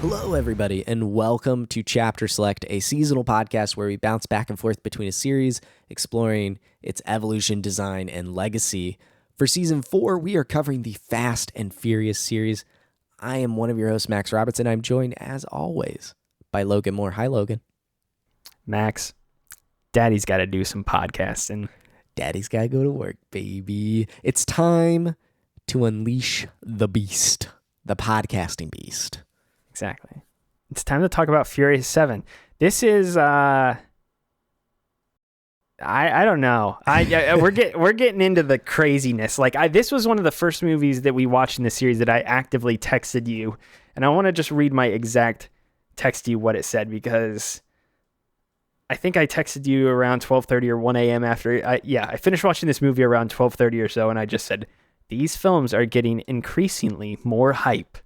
Hello, everybody, and welcome to Chapter Select, a seasonal podcast where we bounce back and forth between a series, exploring its evolution, design, and legacy. For Season 4, we are covering the Fast and Furious series. I am one of your hosts, Max Roberts, and I'm joined, as always, by Logan Moore. Hi, Logan. Max, Daddy's got to do some podcasting. Daddy's got to go to work, baby. It's time to unleash the beast, the podcasting beast. Exactly. It's time to talk about Furious 7. This is I don't know. We're getting into the craziness. This was one of the first movies that we watched in the series that I actively texted you, and I want to just read my exact text to you what it said, because I think I texted you around 12:30 or 1 a.m. after I finished watching this movie around 12:30 or so, and I just said, these films are getting increasingly more hype.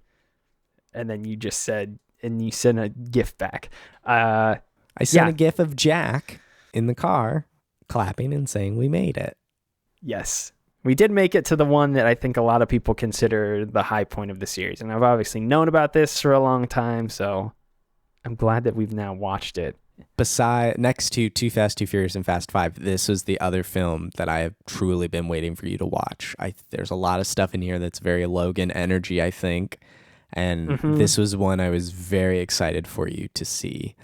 And then you just said, and you sent a GIF back. I sent a GIF of Jack in the car clapping and saying we made it. Yes, we did make it to the one that I think a lot of people consider the high point of the series. And I've obviously known about this for a long time, so I'm glad that we've now watched it. Next to Too Fast, Too Furious, and Fast 5, this was the other film that I have truly been waiting for you to watch. There's a lot of stuff in here that's very Logan energy, I think. And this was one I was very excited for you to see.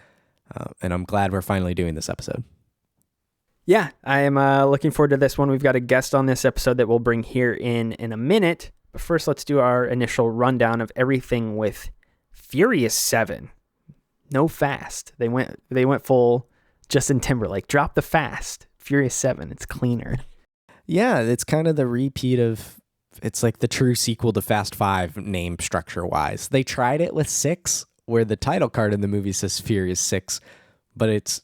And I'm glad we're finally doing this episode. Yeah, I am looking forward to this one. We've got a guest on this episode that we'll bring here in a minute. But first, let's do our initial rundown of everything with Furious 7. No fast. They went full Justin Timberlake. Drop the fast. Furious 7. It's cleaner. Yeah, it's kind of the repeat of... It's like the true sequel to Fast 5 name structure-wise. They tried it with 6, where the title card in the movie says Furious 6, but it's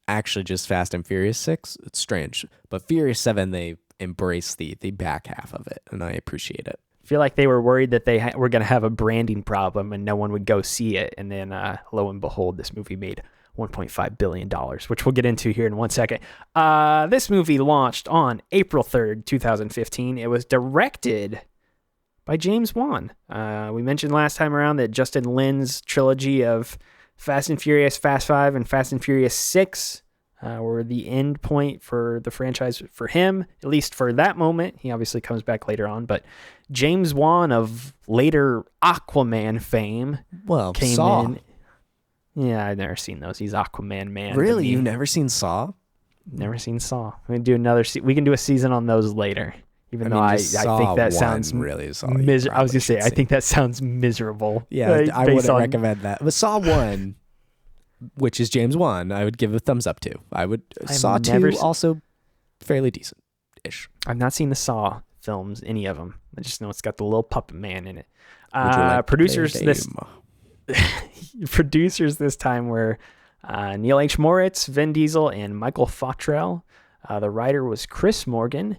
actually just Fast and Furious 6. It's strange. But Furious 7, they embrace the back half of it, and I appreciate it. I feel like they were worried that they were going to have a branding problem and no one would go see it. And then, lo and behold, this movie made $1.5 billion, which we'll get into here in 1 second. This movie launched on April 3rd, 2015. It was directed by James Wan. We mentioned last time around that Justin Lin's trilogy of Fast and Furious, Fast 5, and Fast and Furious 6 were the end point for the franchise for him, at least for that moment. He obviously comes back later on, but James Wan of later Aquaman fame came in. Yeah, I've never seen those. He's Aquaman man. Really? You've never seen Saw? Never seen Saw. We can do we can do a season on those later. Even though I think that sounds really I was gonna say I think that sounds miserable. Yeah, I wouldn't recommend that. But Saw 1, which is James Wan, I would give a thumbs up to. Saw 2 also fairly decent-ish. I've not seen the Saw films, any of them. I just know it's got the little puppet man in it. Producers this time were Neal H. Moritz, Vin Diesel, and Michael Fottrell. The writer was Chris Morgan.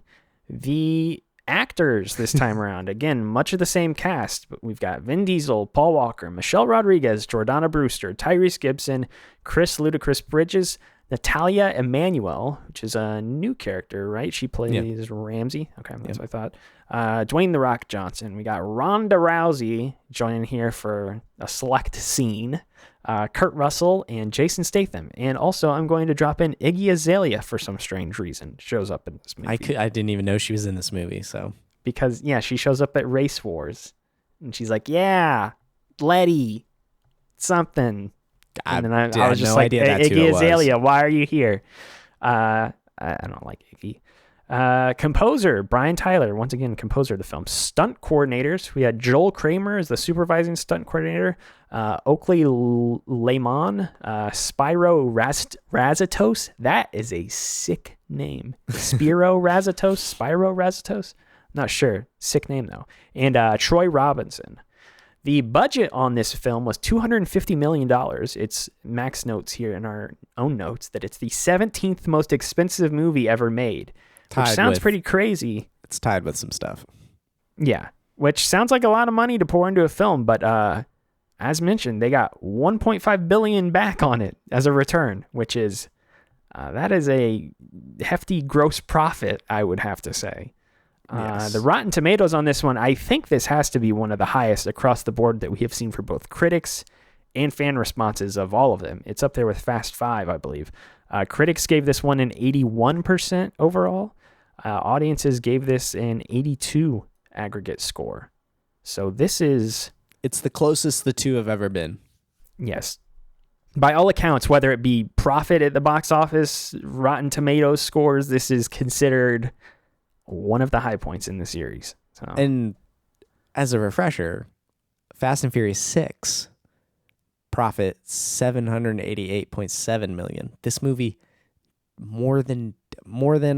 The actors this time around, again, much of the same cast, but we've got Vin Diesel, Paul Walker, Michelle Rodriguez, Jordana Brewster, Tyrese Gibson, Chris Ludacris Bridges, Natalia Emmanuel, which is a new character, right? She plays Ramsey. Okay, that's what I thought. Dwayne "The Rock" Johnson. We got Ronda Rousey joining here for a select scene. Kurt Russell and Jason Statham. And also, I'm going to drop in Iggy Azalea for some strange reason. Shows up in this movie. I didn't even know she was in this movie, so. Because, she shows up at Race Wars. And she's like, yeah, Letty, something. And then I was just like, Iggy Azalea, why are you here? I don't like Iggy. Composer, Brian Tyler, once again, composer of the film. Stunt coordinators, we had Joel Kramer as the supervising stunt coordinator, Oakley Lemon, Spyro Razatos, that is a sick name. Spyro Razatos, not sure, sick name though. And Troy Robinson. The budget on this film was $250 million. It's Max notes here in our own notes that it's the 17th most expensive movie ever made. Which sounds pretty crazy. It's tied with some stuff. Yeah, which sounds like a lot of money to pour into a film, but as mentioned, they got $1.5 billion back on it as a return, which is that is a hefty gross profit, I would have to say. Yes. The Rotten Tomatoes on this one, I think this has to be one of the highest across the board that we have seen for both critics and fan responses of all of them. It's up there with Fast 5, I believe. Critics gave this one an 81% overall. Audiences gave this an 82 aggregate score. So it's the closest the two have ever been. Yes. By all accounts, whether it be profit at the box office, Rotten Tomatoes scores, this is considered one of the high points in the series. So. And as a refresher, Fast and Furious 6 profit $788.7 million. This movie more than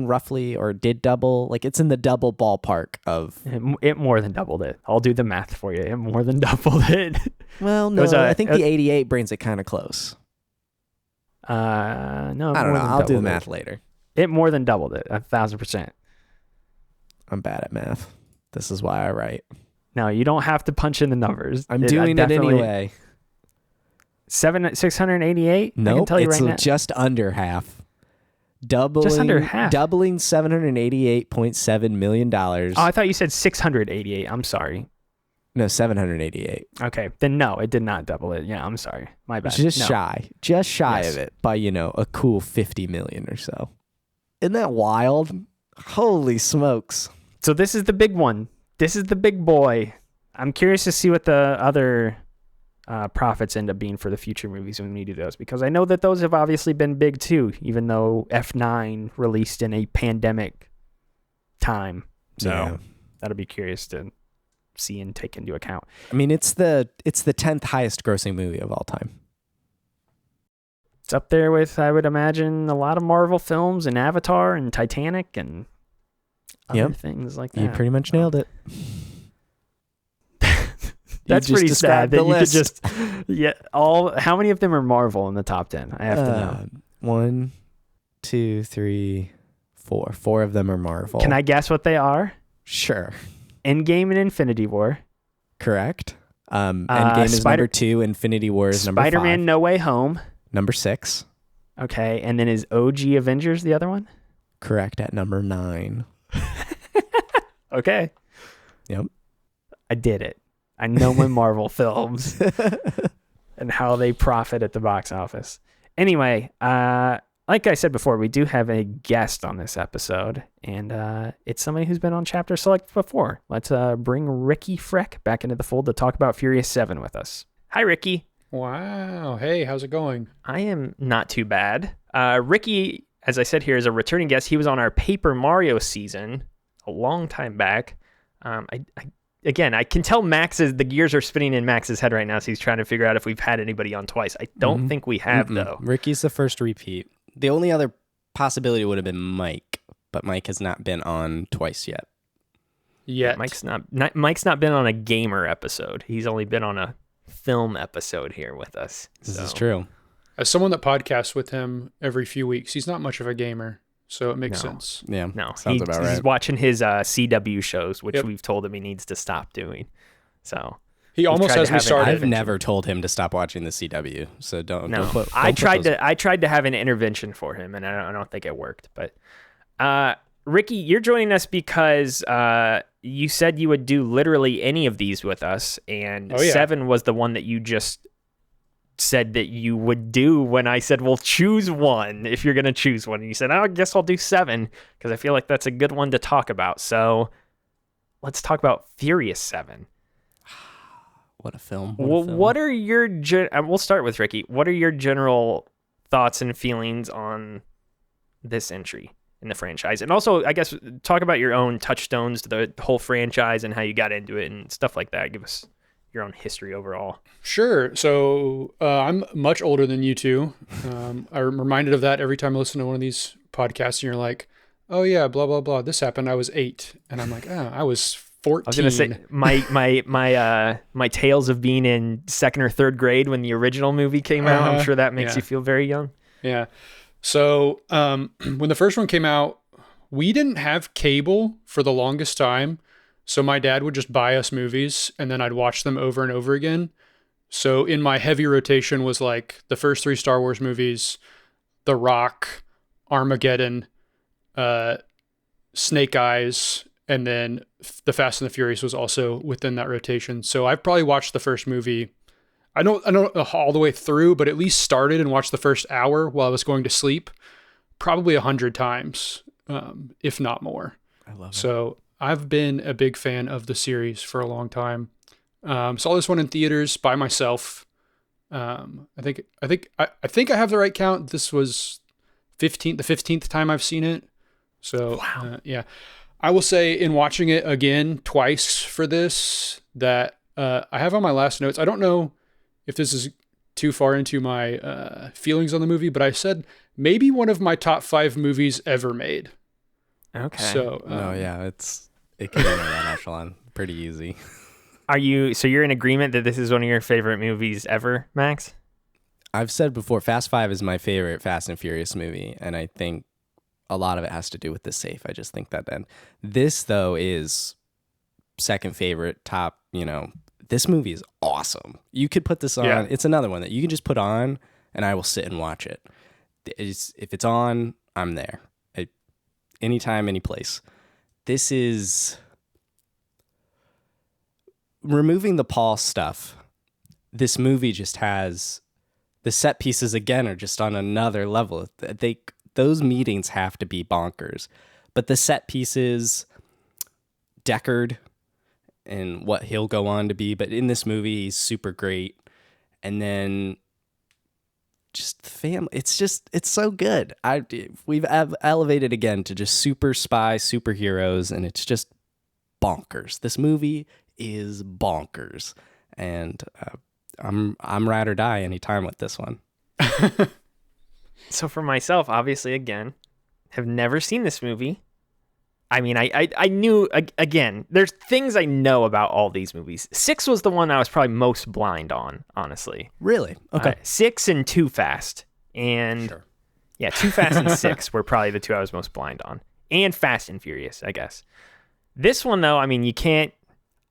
roughly, or did double, like it's in the double ballpark of it more than doubled it. I'll do the math for you. It more than doubled it. Well, no, I think the 88 brings it kind of close. No, I don't know. I'll do the math later. It more than doubled it, 1,000%. I'm bad at math. This is why I write. No, you don't have to punch in the numbers. I'm doing it anyway. 688? No, I can tell you it's right now. just under half. Just under half. Doubling $788.7 million. Oh, I thought you said 688. I'm sorry. No, 788. Okay, then no, it did not double it. Yeah, I'm sorry. My bad. Just shy yes. of it by, a cool 50 million or so. Isn't that wild? Holy smokes. So this is the big one. This is the big boy. I'm curious to see what the other profits end up being for the future movies when we do those, because I know that those have obviously been big too, even though F9 released in a pandemic time. So that'll be curious to see and take into account. I mean, it's the 10th highest grossing movie of all time. It's up there with, I would imagine, a lot of Marvel films and Avatar and Titanic and other things like that. You pretty much nailed it. That's pretty sad that you could just how many of them are Marvel in the top 10? I have to know. 1, 2, 3, 4. 4 of them are Marvel. Can I guess what they are? Sure. Endgame and Infinity War. Correct. Endgame is number 2, Infinity War is number 5. Spider-Man No Way Home. Number 6. Okay, and then is OG Avengers the other one? Correct, at number 9. Okay. Yep. I did it. I know my Marvel films and how they profit at the box office. Anyway, like I said before, we do have a guest on this episode, and it's somebody who's been on Chapter Select before. Let's bring Ricky Frech back into the fold to talk about Furious 7 with us. Hi, Ricky. Wow. Hey, how's it going? I am not too bad. Ricky, as I said here, is a returning guest. He was on our Paper Mario season a long time back. I can tell the gears are spinning in Max's head right now, so he's trying to figure out if we've had anybody on twice. I don't think we have, though. Ricky's the first repeat. The only other possibility would have been Mike, but Mike has not been on twice yet. Mike's not been on a gamer episode. He's only been on a film episode here with us. This is true. As someone that podcasts with him every few weeks, he's not much of a gamer. So it makes sense. Yeah. No, sounds about right. He's watching his CW shows, which we've told him he needs to stop doing. So he almost has me started. I've never told him to stop watching the CW. So don't. I tried to have an intervention for him, and I don't think it worked. But Ricky, you're joining us because you said you would do literally any of these with us, and 7 was the one that you just said that you would do when I said, well, choose one if you're going to choose one. And you said, I guess I'll do 7 because I feel like that's a good one to talk about. So let's talk about Furious 7. What a film. What are your, we'll start with Ricky. What are your general thoughts and feelings on this entry in the franchise? And also, I guess, talk about your own touchstones to the whole franchise and how you got into it and stuff like that. Give us your own history overall. Sure. So I'm much older than you two. I'm reminded of that every time I listen to one of these podcasts and you're like, oh yeah, blah, blah, blah. This happened. I was 8. And I'm like, I was 14. I was going to say my tales of being in 2nd or 3rd grade when the original movie came out. I'm sure that makes you feel very young. Yeah. So when the first one came out, we didn't have cable for the longest time. So my dad would just buy us movies and then I'd watch them over and over again. So in my heavy rotation was like the first 3 Star Wars movies, The Rock, Armageddon, Snake Eyes, and then The Fast and the Furious was also within that rotation. So I've probably watched the first movie, I don't all the way through, but at least started and watched the first hour while I was going to sleep, probably 100 times, if not more. I love it. So I've been a big fan of the series for a long time. Saw this one in theaters by myself. I think I have the right count. This was the 15th time I've seen it. So wow. Yeah, I will say in watching it again twice for this that I have on my last notes. I don't know if this is too far into my feelings on the movie, but I said maybe one of my top 5 movies ever made. Okay. So it can be in that echelon pretty easy. You're in agreement that this is one of your favorite movies ever, Max? I've said before, Fast 5 is my favorite Fast and Furious movie, and I think a lot of it has to do with the safe. I just think that then. This, though, is second favorite, top, this movie is awesome. You could put this on. Yeah. It's another one that you can just put on, and I will sit and watch it. If it's on, I'm there. Anytime, any place. This is... Removing the Paul stuff, this movie just has the set pieces again are just on another level. Those meetings have to be bonkers, but the set pieces, Deckard and what he'll go on to be, but in this movie he's super great. And then just the family, it's so good. We've elevated again to just super spy superheroes, and it's just bonkers. This movie is bonkers, and I'm ride or die anytime with this one. So for myself, obviously, again, have never seen this movie. I mean, I knew, again, there's things I know about all these movies. 6 was the one I was probably most blind on, honestly. Really? Okay. 6 and Too Fast, and sure. Yeah, Too Fast and 6 were probably the two I was most blind on, and Fast and Furious, I guess. This one, though, I mean, you can't.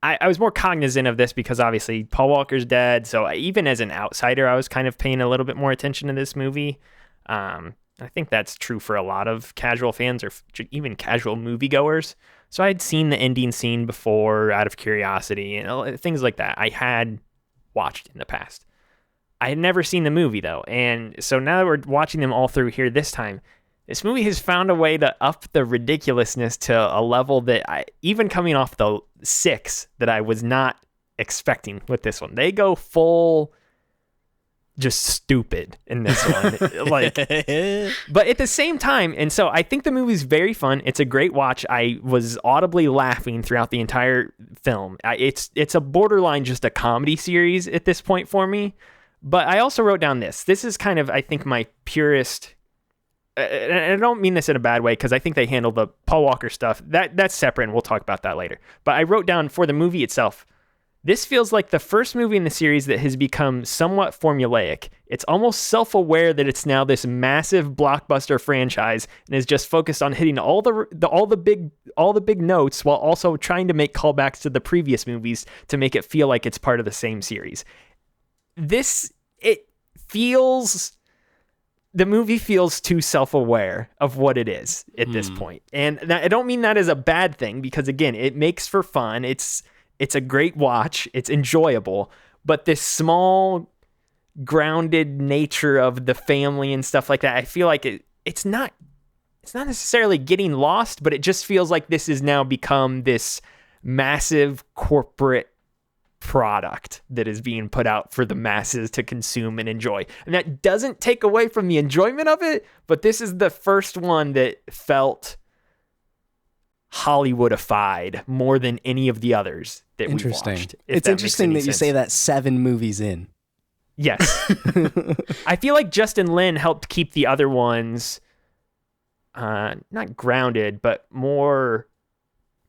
I was more cognizant of this because obviously Paul Walker's dead. So even as an outsider, I was kind of paying a little bit more attention to this movie. I think that's true for a lot of casual fans or even casual moviegoers. So I had seen the ending scene before out of curiosity and things like that. I had watched in the past. I had never seen the movie though. And so now that we're watching them all through here this time, this movie has found a way to up the ridiculousness to a level that even coming off the 6 that I was not expecting with this one. They go full just stupid in this one. But at the same time, and so I think the movie's very fun. It's a great watch. I was audibly laughing throughout the entire film. It's a borderline just a comedy series at this point for me. But I also wrote down this. This is kind of, I think, my purest... And I don't mean this in a bad way because I think they handle the Paul Walker stuff. That's separate, and we'll talk about that later. But I wrote down for the movie itself, this feels like the first movie in the series that has become somewhat formulaic. It's almost self-aware that it's now this massive blockbuster franchise and is just focused on hitting all the big notes while also trying to make callbacks to the previous movies to make it feel like it's part of the same series. The movie feels too self-aware of what it is at this point. And I don't mean that as a bad thing because, again, it makes for fun. It's a great watch. It's enjoyable. But this small, grounded nature of the family and stuff like that, I feel like it's not necessarily getting lost, but it just feels like this has now become this massive corporate product that is being put out for the masses to consume and enjoy. And that doesn't take away from the enjoyment of it, but this is the first one that felt Hollywood-ified more than any of the others that we've watched. It's interesting that you say that 7 movies in. Yes. I feel like Justin Lin helped keep the other ones not grounded, but more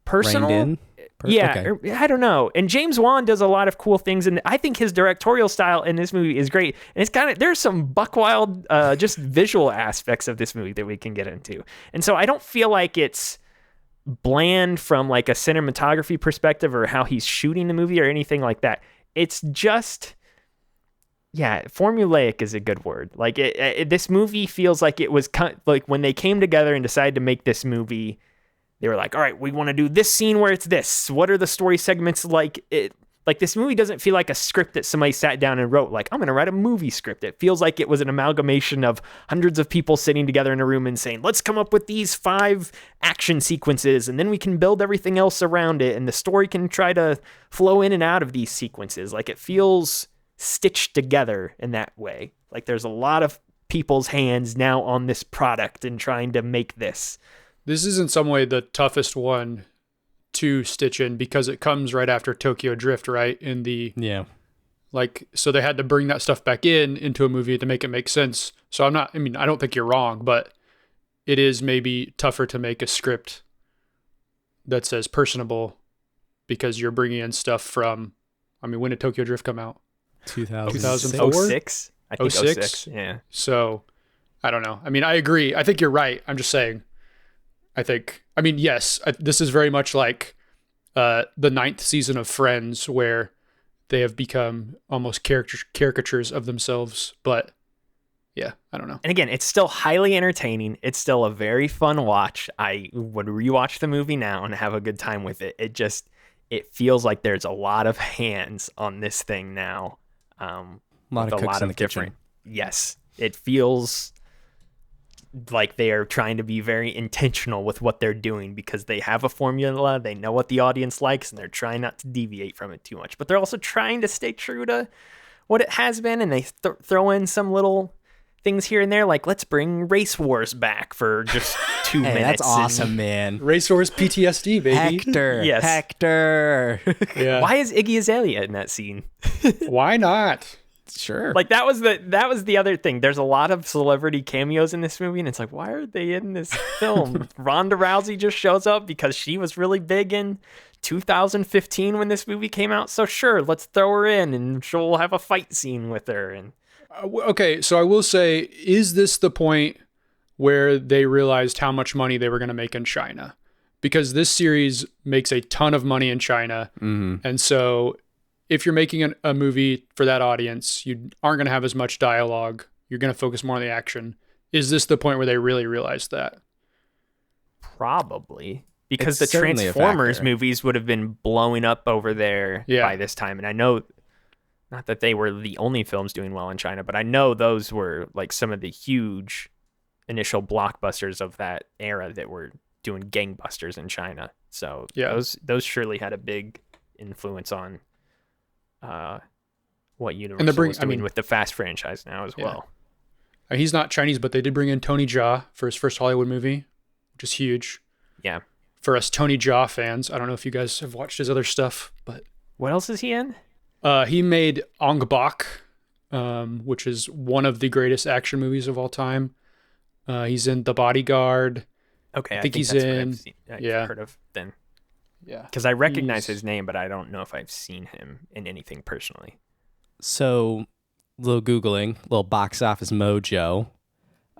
personal. Reined in? Okay. I don't know. And James Wan does a lot of cool things, and I think his directorial style in this movie is great. And it's there's some buck wild, just visual aspects of this movie that we can get into. And so I don't feel like it's bland from like a cinematography perspective or how he's shooting the movie or anything like that. It's just, formulaic is a good word. Like this movie feels like it was like when they came together and decided to make this movie. They were like, all right, we want to do this scene where it's this. What are the story segments like? Like, this movie doesn't feel like a script that somebody sat down and wrote, like, I'm going to write a movie script. It feels like it was an amalgamation of hundreds of people sitting together in a room and saying, let's come up with these 5 action sequences, and then we can build everything else around it, and the story can try to flow in and out of these sequences. Like, it feels stitched together in that way. Like, there's a lot of people's hands now on this product and trying to make this. This is in some way the toughest one to stitch in because it comes right after Tokyo Drift, right? So they had to bring that stuff back into a movie to make it make sense. So I don't think you're wrong, but it is maybe tougher to make a script that's as personable because you're bringing in stuff from, when did Tokyo Drift come out? 2004? 06? I think 06. Yeah. So I don't know. I agree. I think you're right. I'm just saying, yes, this is very much like the 9th season of Friends, where they have become almost caricatures of themselves. But yeah, I don't know. And again, it's still highly entertaining. It's still a very fun watch. I would rewatch the movie now and have a good time with it. It feels like there's a lot of hands on this thing now. A lot of cooks in the kitchen. Yes, it feels like they are trying to be very intentional with what they're doing because they have a formula, they know what the audience likes, and they're trying not to deviate from it too much. But they're also trying to stay true to what it has been, and they throw in some little things here and there, like let's bring Race Wars back for just 2 minutes. That's awesome, man. Race Wars PTSD, baby. Hector. Yes. Hector. Yeah. Why is Iggy Azalea in that scene? Why not? Sure. Like that was the other thing. There's a lot of celebrity cameos in this movie, and it's like, why are they in this film? Ronda Rousey just shows up because she was really big in 2015 when this movie came out. So sure, let's throw her in, and she'll have a fight scene with her. And okay, so I will say, is this the point where they realized how much money they were going to make in China? Because this series makes a ton of money in China, and so if you're making a movie for that audience, you aren't going to have as much dialogue. You're going to focus more on the action. Is this the point where they really realized that? Probably. Because It's the certainly a Transformers factor. movies would have been blowing up over there by this time. And I know, not that they were the only films doing well in China, but I know those were like some of the huge initial blockbusters of that era that were doing gangbusters in China. So those surely had a big influence on what Universal is doing with the Fast franchise now as well. He's not Chinese, but they did bring in Tony Jaa for his first Hollywood movie, which is huge. Yeah. For us Tony Jaa fans, I don't know if you guys have watched his other stuff, but what else is he in? He made Ong Bak, which is one of the greatest action movies of all time. He's in The Bodyguard. Okay, I think he's that's in. what I've heard of then. Yeah, because I recognize his name, but I don't know if I've seen him in anything personally. So, little Googling, little box office mojo.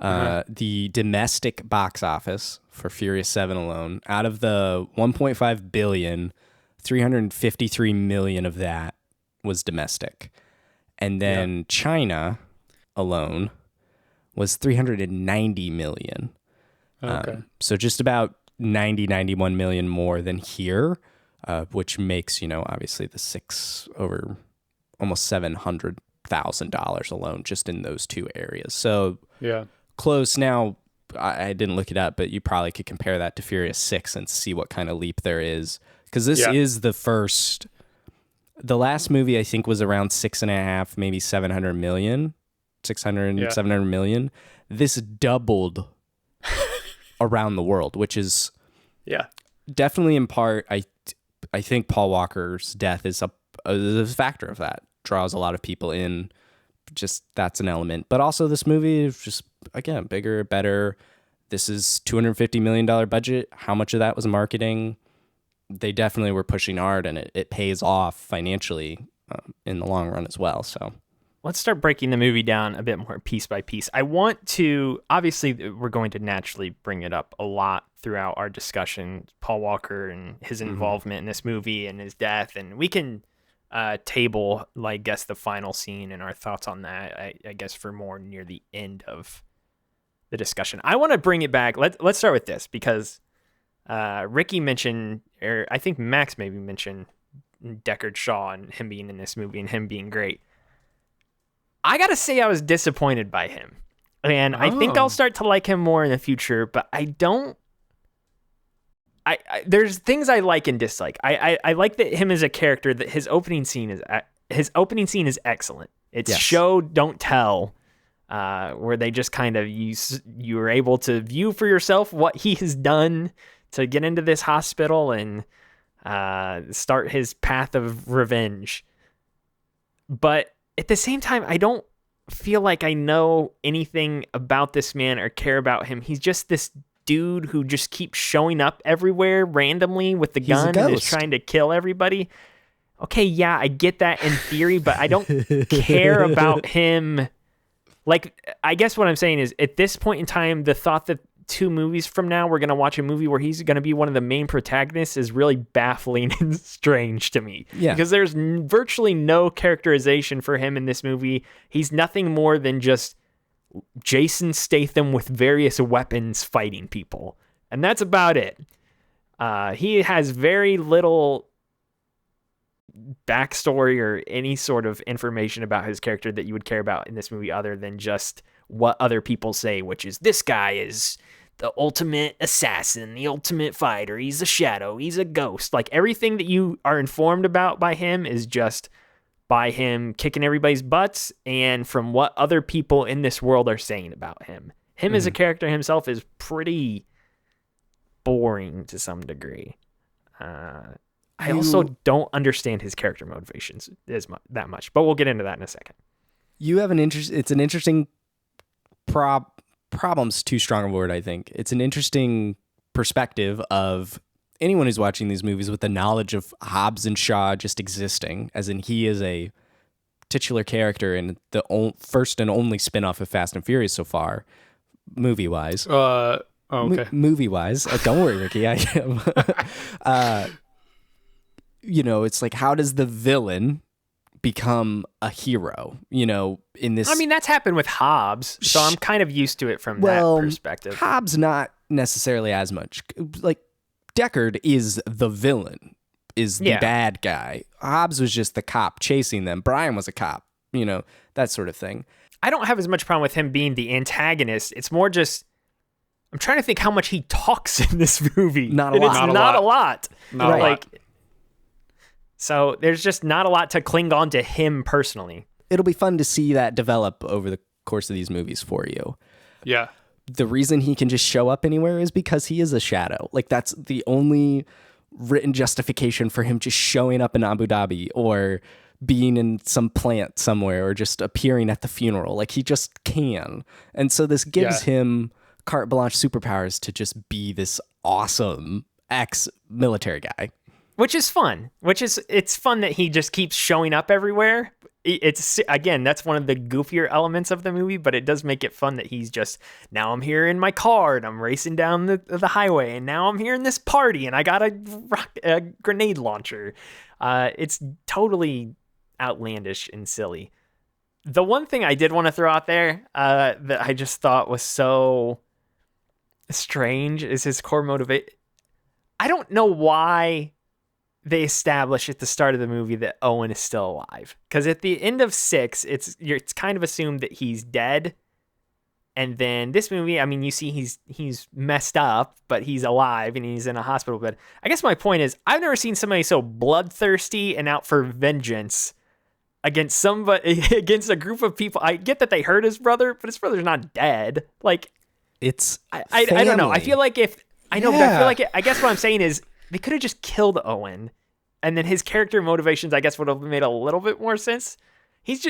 The domestic box office for Furious 7 alone, out of the 1.5 billion, 353 million of that was domestic. And then China alone was 390 million. Okay. So just about 91 million more than here, which makes, obviously the almost $700,000 alone just in those two areas. So close. Now, I didn't look it up, but you probably could compare that to Furious 6 and see what kind of leap there is. Because this is the last movie I think was around 6.5, maybe 700 million. This doubled around the world, which is definitely in part, I think Paul Walker's death is a factor of that. Draws a lot of people in. Just that's an element. But also this movie is just, again, bigger, better. This is $250 million budget. How much of that was marketing? They definitely were pushing hard, and it pays off financially in the long run as well. So let's start breaking the movie down a bit more piece by piece. I want to, obviously, we're going to naturally bring it up a lot throughout our discussion, Paul Walker and his involvement in this movie and his death. And we can table, I guess, the final scene and our thoughts on that, I guess, for more near the end of the discussion. I want to bring it back. Let's start with this because Ricky mentioned, or I think Max maybe mentioned Deckard Shaw and him being in this movie and him being great. I gotta say I was disappointed by him. And I think I'll start to like him more in the future, but I don't. There's things I like and dislike. I like that him as a character, that his opening scene is excellent. It's show, don't tell, where they just kind of you are able to view for yourself what he has done to get into this hospital and start his path of revenge. But at the same time, I don't feel like I know anything about this man or care about him. He's just this dude who just keeps showing up everywhere randomly with the gun and is trying to kill everybody. Okay, yeah, I get that in theory, but I don't care about him. Like, I guess what I'm saying is, at this point in time, the thought that 2 movies from now we're going to watch a movie where he's going to be one of the main protagonists is really baffling and strange to me. Yeah. Because there's virtually no characterization for him in this movie. He's nothing more than just Jason Statham with various weapons fighting people. And that's about it. He has very little backstory or any sort of information about his character that you would care about in this movie other than just what other people say, which is this guy is the ultimate assassin, the ultimate fighter. He's a shadow. He's a ghost. Like, everything that you are informed about by him is just by him kicking everybody's butts and from what other people in this world are saying about him. Him as a character himself is pretty boring to some degree. I also don't understand his character motivations that much, but we'll get into that in a second. You have it's an interesting problem's too strong a word, I think. It's an interesting perspective of anyone who's watching these movies with the knowledge of Hobbs and Shaw just existing, as in he is a titular character in the first and only spinoff of Fast and Furious so far, movie-wise. Okay. Movie-wise. Don't worry, Ricky. I am. It's like, how does the villain become a hero, in this... I mean, that's happened with Hobbs, so I'm kind of used to it from that perspective. Hobbs not necessarily as much. Like, Deckard is the villain, is the bad guy. Hobbs was just the cop chasing them. Brian was a cop, that sort of thing. I don't have as much problem with him being the antagonist. It's more just... I'm trying to think how much he talks in this movie. Not a lot. It's not a lot. Not a lot. So there's just not a lot to cling on to him personally. It'll be fun to see that develop over the course of these movies for you. Yeah. The reason he can just show up anywhere is because he is a shadow. Like, that's the only written justification for him just showing up in Abu Dhabi or being in some plant somewhere or just appearing at the funeral. Like, he just can. And so this gives him carte blanche superpowers to just be this awesome ex-military guy. Which is fun. It's fun that he just keeps showing up everywhere. It's, again, that's one of the goofier elements of the movie, but it does make it fun that he's just, now I'm here in my car and I'm racing down the highway, and now I'm here in this party and I got a grenade launcher. It's totally outlandish and silly. The one thing I did want to throw out there that I just thought was so strange is his core motivation. I don't know why they establish at the start of the movie that Owen is still alive, because at the end of 6, it's kind of assumed that he's dead, and then this movie, I mean, you see he's messed up, but he's alive and he's in a hospital bed. I guess my point is, I've never seen somebody so bloodthirsty and out for vengeance against a group of people. I get that they hurt his brother, but his brother's not dead. Like, it's I don't know. I feel like but I feel like I guess what I'm saying is, they could have just killed Owen, and then his character motivations, I guess, would have made a little bit more sense. He's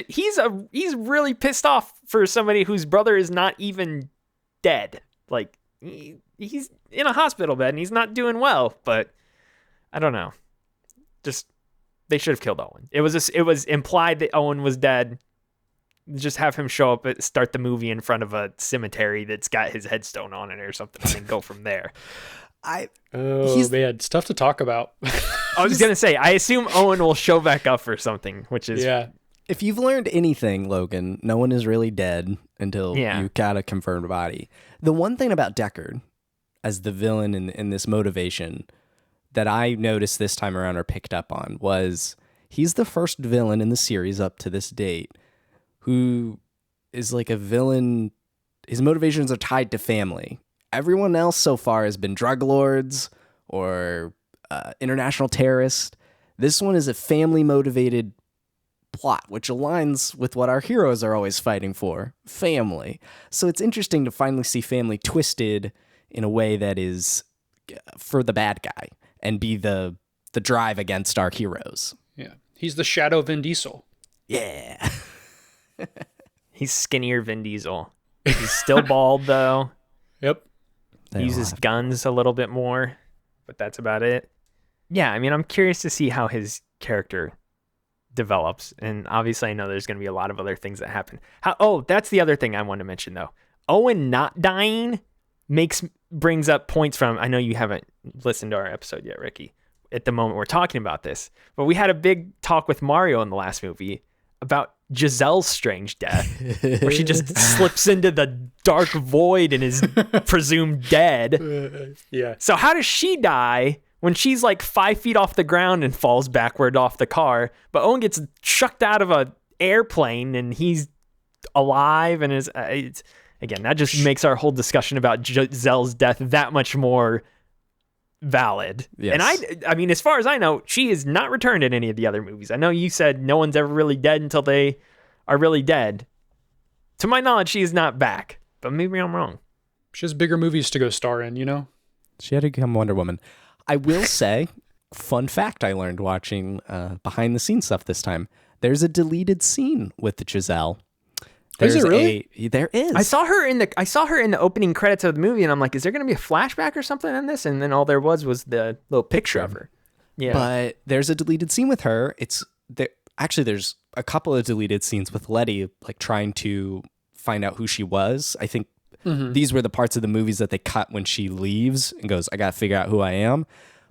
really pissed off for somebody whose brother is not even dead. Like, he's in a hospital bed and he's not doing well. But I don't know. Just, they should have killed Owen. It was implied that Owen was dead. Just have him show up and start the movie in front of a cemetery that's got his headstone on it or something, and then go from there. Man, stuff to talk about. I was going to say, I assume Owen will show back up for something, which is... Yeah. If you've learned anything, Logan, no one is really dead until you got a confirmed body. The one thing about Deckard, as the villain in this motivation, that I noticed this time around or picked up on was he's the first villain in the series up to this date who is like a villain. His motivations are tied to family. Everyone else so far has been drug lords or international terrorists. This one is a family-motivated plot, which aligns with what our heroes are always fighting for, family. So it's interesting to finally see family twisted in a way that is for the bad guy and be the drive against our heroes. Yeah. He's the shadow Vin Diesel. Yeah. He's skinnier Vin Diesel. He's still bald, though. Yep. He uses guns a little bit more, but that's about it. Yeah, I mean, I'm curious to see how his character develops. And obviously, I know there's going to be a lot of other things that happen. That's the other thing I want to mention, though. Owen not dying brings up points from, I know you haven't listened to our episode yet, Ricky, at the moment we're talking about this, but we had a big talk with Mario in the last movie about Giselle's strange death, where she just slips into the dark void and is presumed dead. Yeah. So how does she die when she's like 5 feet off the ground and falls backward off the car, but Owen gets chucked out of an airplane and he's alive and is... Again, that just makes our whole discussion about Giselle's death that much more valid. Yes. And I mean, as far as I know, she is not returned in any of the other movies. I know you said no one's ever really dead until they are really dead. To my knowledge, she is not back, but maybe I'm wrong. She has bigger movies to go star in, you know? She had to become Wonder Woman. I will say, fun fact I learned watching behind the scenes stuff this time, there's a deleted scene with Giselle. Is it really? There is. I saw her in the opening credits of the movie, and I'm like, is there going to be a flashback or something in this? And then all there was the little picture of her. Yeah. But there's a deleted scene with her. There's a couple of deleted scenes with Letty, like trying to find out who she was. I think these were the parts of the movies that they cut when she leaves and goes, I got to figure out who I am.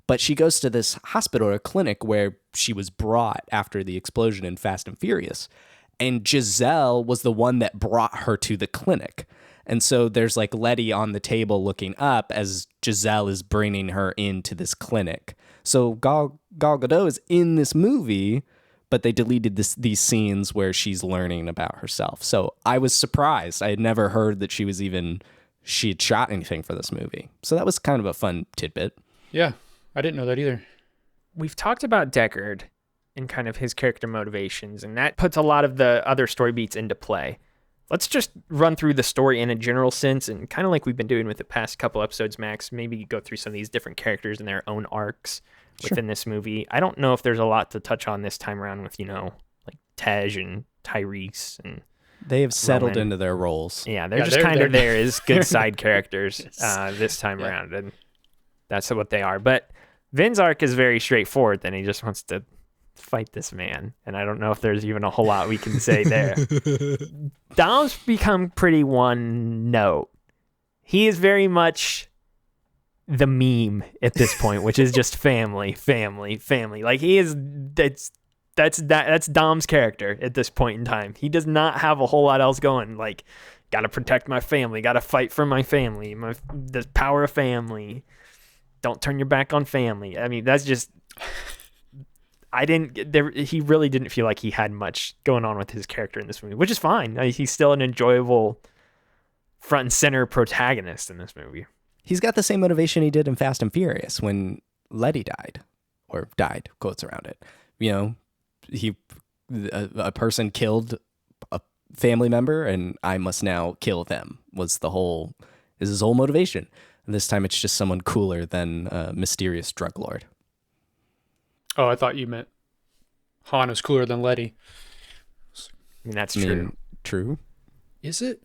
But she goes to this hospital or clinic where she was brought after the explosion in Fast and Furious. And Giselle was the one that brought her to the clinic. And so there's like Letty on the table looking up as Giselle is bringing her into this clinic. So Gal Gadot is in this movie, but they deleted these scenes where she's learning about herself. So I was surprised. I had never heard that she had shot anything for this movie. So that was kind of a fun tidbit. Yeah, I didn't know that either. We've talked about Deckard and kind of his character motivations, and that puts a lot of the other story beats into play. Let's just run through the story in a general sense, and kind of like we've been doing with the past couple episodes, Max, maybe go through some of these different characters and their own arcs within this movie. I don't know if there's a lot to touch on this time around with, like Tej and Tyrese, and they have settled into their roles. Yeah, they're kind of there as good side characters this time around, and that's what they are. But Vin's arc is very straightforward, then he just wants to fight this man, and I don't know if there's even a whole lot we can say there. Dom's become pretty one note. He is very much the meme at this point, which is just family. Like he is, that's Dom's character at this point in time. He does not have a whole lot else going. Like, gotta protect my family, gotta fight for my family, the power of family. Don't turn your back on family. I mean, that's just. He really didn't feel like he had much going on with his character in this movie, which is fine. He's still an enjoyable front and center protagonist in this movie. He's got the same motivation he did in Fast and Furious when Letty died, quotes around it. A person killed a family member and I must now kill them is his whole motivation. And this time it's just someone cooler than a mysterious drug lord. Oh, I thought you meant Han is cooler than Letty. I mean, that's true. True. Is it?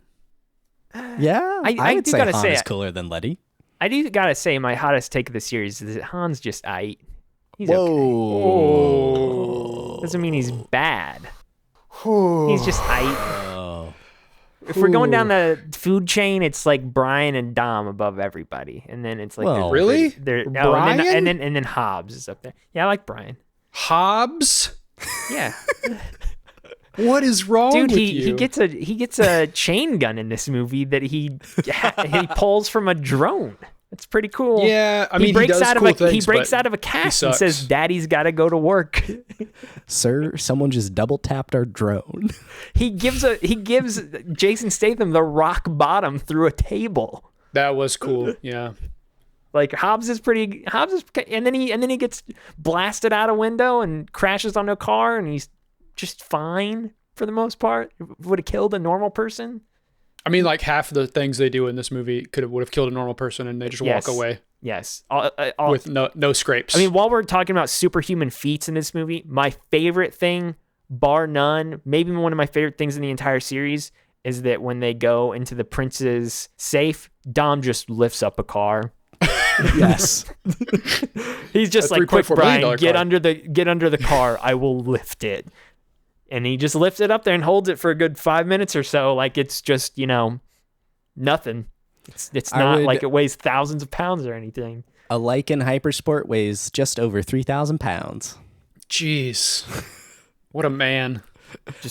Yeah, I would say Han is cooler than Letty. I do gotta say, my hottest take of the series is that Han's just aight. He's okay. Oh. Doesn't mean he's bad. He's just aight. If we're going down the food chain, it's like Brian and Dom above everybody, and then it's like really? Brian? And then Hobbs is up there. Yeah, I like Brian. Hobbs? Yeah. What is wrong with you? He gets a chain gun in this movie that he pulls from a drone. It's pretty cool. Yeah, I mean, he breaks out of a he cast and says, "Daddy's got to go to work." Sir, someone just double tapped our drone. He gives Jason Statham the rock bottom through a table. That was cool. Yeah. Like Hobbs is, and then he gets blasted out a window and crashes onto a car, and he's just fine for the most part. Would have killed a normal person. I mean, like half of the things they do in this movie would have killed a normal person, and they just walk away. Yes, with no scrapes. I mean, while we're talking about superhuman feats in this movie, my favorite thing, bar none, maybe one of my favorite things in the entire series, is that when they go into the prince's safe, Dom just lifts up a car. Yes. He's just like, "Quick, Brian, get under the car. I will lift it." And he just lifts it up there and holds it for a good 5 minutes or so, like it's just, nothing. It's not like it weighs thousands of pounds or anything. A Lycan Hypersport weighs just over 3,000 pounds. Jeez. What a man.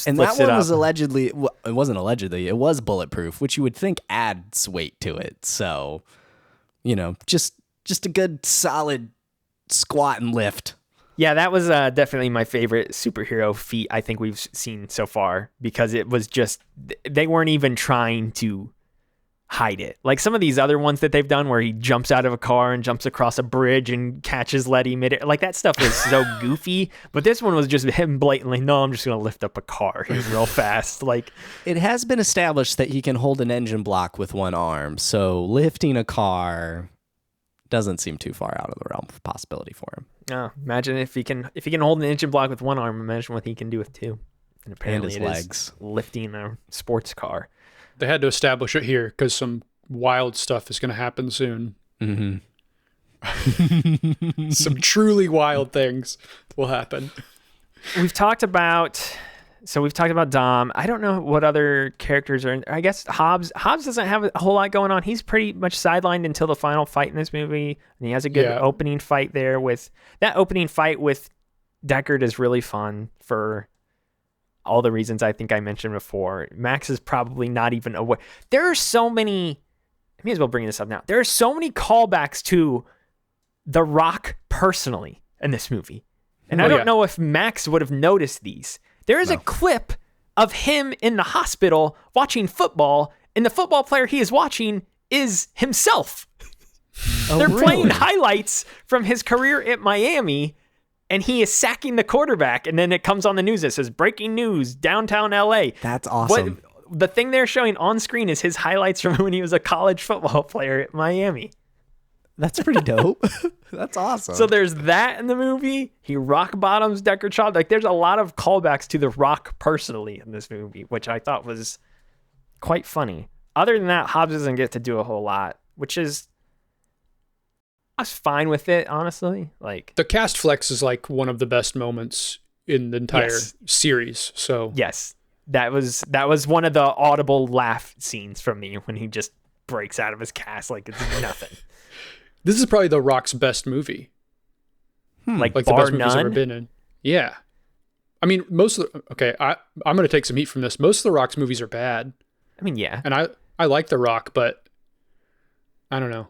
And that one was allegedly, well, it wasn't allegedly, it was bulletproof, which you would think adds weight to it. So, just a good solid squat and lift. Yeah, that was definitely my favorite superhero feat I think we've seen so far, because it was just, they weren't even trying to hide it. Like some of these other ones that they've done where he jumps out of a car and jumps across a bridge and catches Letty mid-air. Like that stuff is so goofy, but this one was just him blatantly, "No, I'm just going to lift up a car here real fast." Like, it has been established that he can hold an engine block with one arm, so lifting a car doesn't seem too far out of the realm of possibility for him. Oh, imagine if he can hold an engine block with one arm, imagine what he can do with two. And apparently and his legs. Lifting a sports car. They had to establish it here because some wild stuff is going to happen soon. Mm-hmm. Some truly wild things will happen. We've talked about Dom. I don't know what other characters are in. I guess Hobbs doesn't have a whole lot going on. He's pretty much sidelined until the final fight in this movie. And he has a good opening fight there. That opening fight with Deckard is really fun for all the reasons I think I mentioned before. Max is probably not even aware. There are so many, I may as well bring this up now. There are so many callbacks to The Rock personally in this movie. And I don't know if Max would have noticed these. There is a clip of him in the hospital watching football, and the football player he is watching is himself. They're playing highlights from his career at Miami, and he is sacking the quarterback, and then it comes on the news that says, "Breaking news, downtown LA." That's awesome. The thing they're showing on screen is his highlights from when he was a college football player at Miami. That's pretty dope. That's awesome. So there's that in the movie. He rock bottoms Deckard Shaw. Like there's a lot of callbacks to The Rock personally in this movie, which I thought was quite funny. Other than that, Hobbs doesn't get to do a whole lot, which is, I was fine with it, honestly. Like the cast flex is like one of the best moments in the entire series. So yes, that was one of the audible laugh scenes from me when he just breaks out of his cast like it's nothing. This is probably The Rock's best movie. Like the best movie he's ever been in. Yeah. I mean, I'm going to take some heat from this. Most of The Rock's movies are bad. I mean, yeah. And I like The Rock, but I don't know.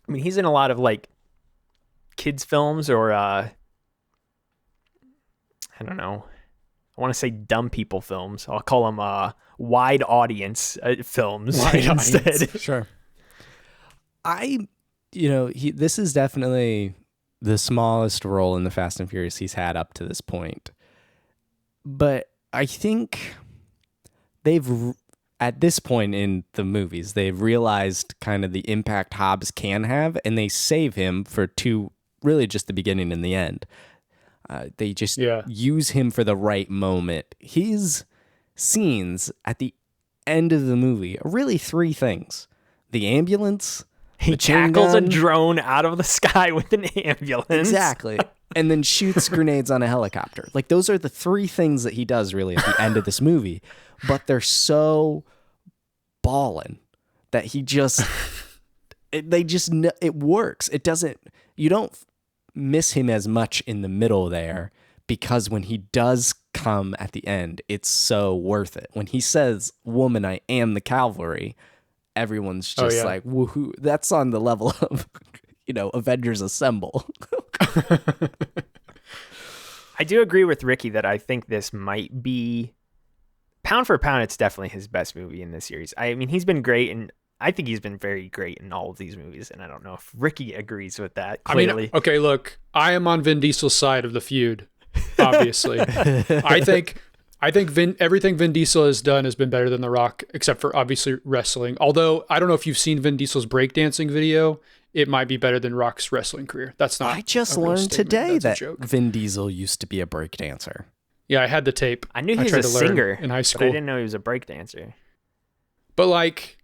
I mean, he's in a lot of like kids films or I don't know. I want to say dumb people films. I'll call them wide audience films instead. Audience. Sure. This is definitely the smallest role in the Fast and Furious he's had up to this point. But I think at this point in the movies, they've realized kind of the impact Hobbs can have, and they save him for really just the beginning and the end. They just use him for the right moment. His scenes at the end of the movie are really three things: the ambulance. He tackles a drone out of the sky with an ambulance. Exactly. And then shoots grenades on a helicopter. Like, those are the three things that he does, really, at the end of this movie. But they're so ballin' that it works. It doesn't, you don't miss him as much in the middle there, because when he does come at the end, it's so worth it. When he says, "Woman, I am the cavalry," everyone's just like, woohoo. That's on the level of, Avengers Assemble. I do agree with Ricky that I think this might be, pound for pound, it's definitely his best movie in this series. I mean, he's been great, and I think he's been very great in all of these movies, and I don't know if Ricky agrees with that, clearly. I mean, okay, look, I am on Vin Diesel's side of the feud, obviously. I think everything Vin Diesel has done has been better than The Rock, except for, obviously, wrestling. Although, I don't know if you've seen Vin Diesel's breakdancing video. It might be better than Rock's wrestling career. That's not. I just learned today that Vin Diesel used to be a breakdancer. Yeah, I had the tape. I knew he was a singer in high school. But I didn't know he was a breakdancer. But like,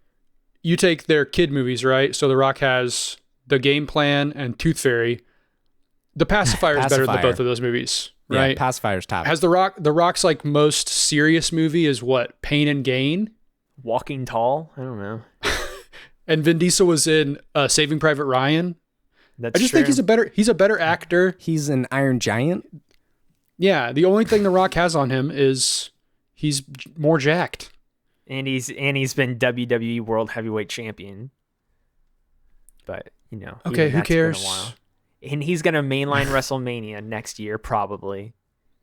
you take their kid movies, right? So The Rock has The Game Plan and Tooth Fairy. The Pacifier is better than both of those movies, right? Yeah, Pacifier's top. Has The Rock's like most serious movie is what? Pain and Gain? Walking Tall? I don't know. And Vin Diesel was in Saving Private Ryan. I just think he's a better actor. He's an Iron Giant. Yeah, the only thing The Rock has on him is he's more jacked. And he's been WWE World Heavyweight Champion. But, okay, who cares? Been a while. And he's going to mainline WrestleMania next year, probably.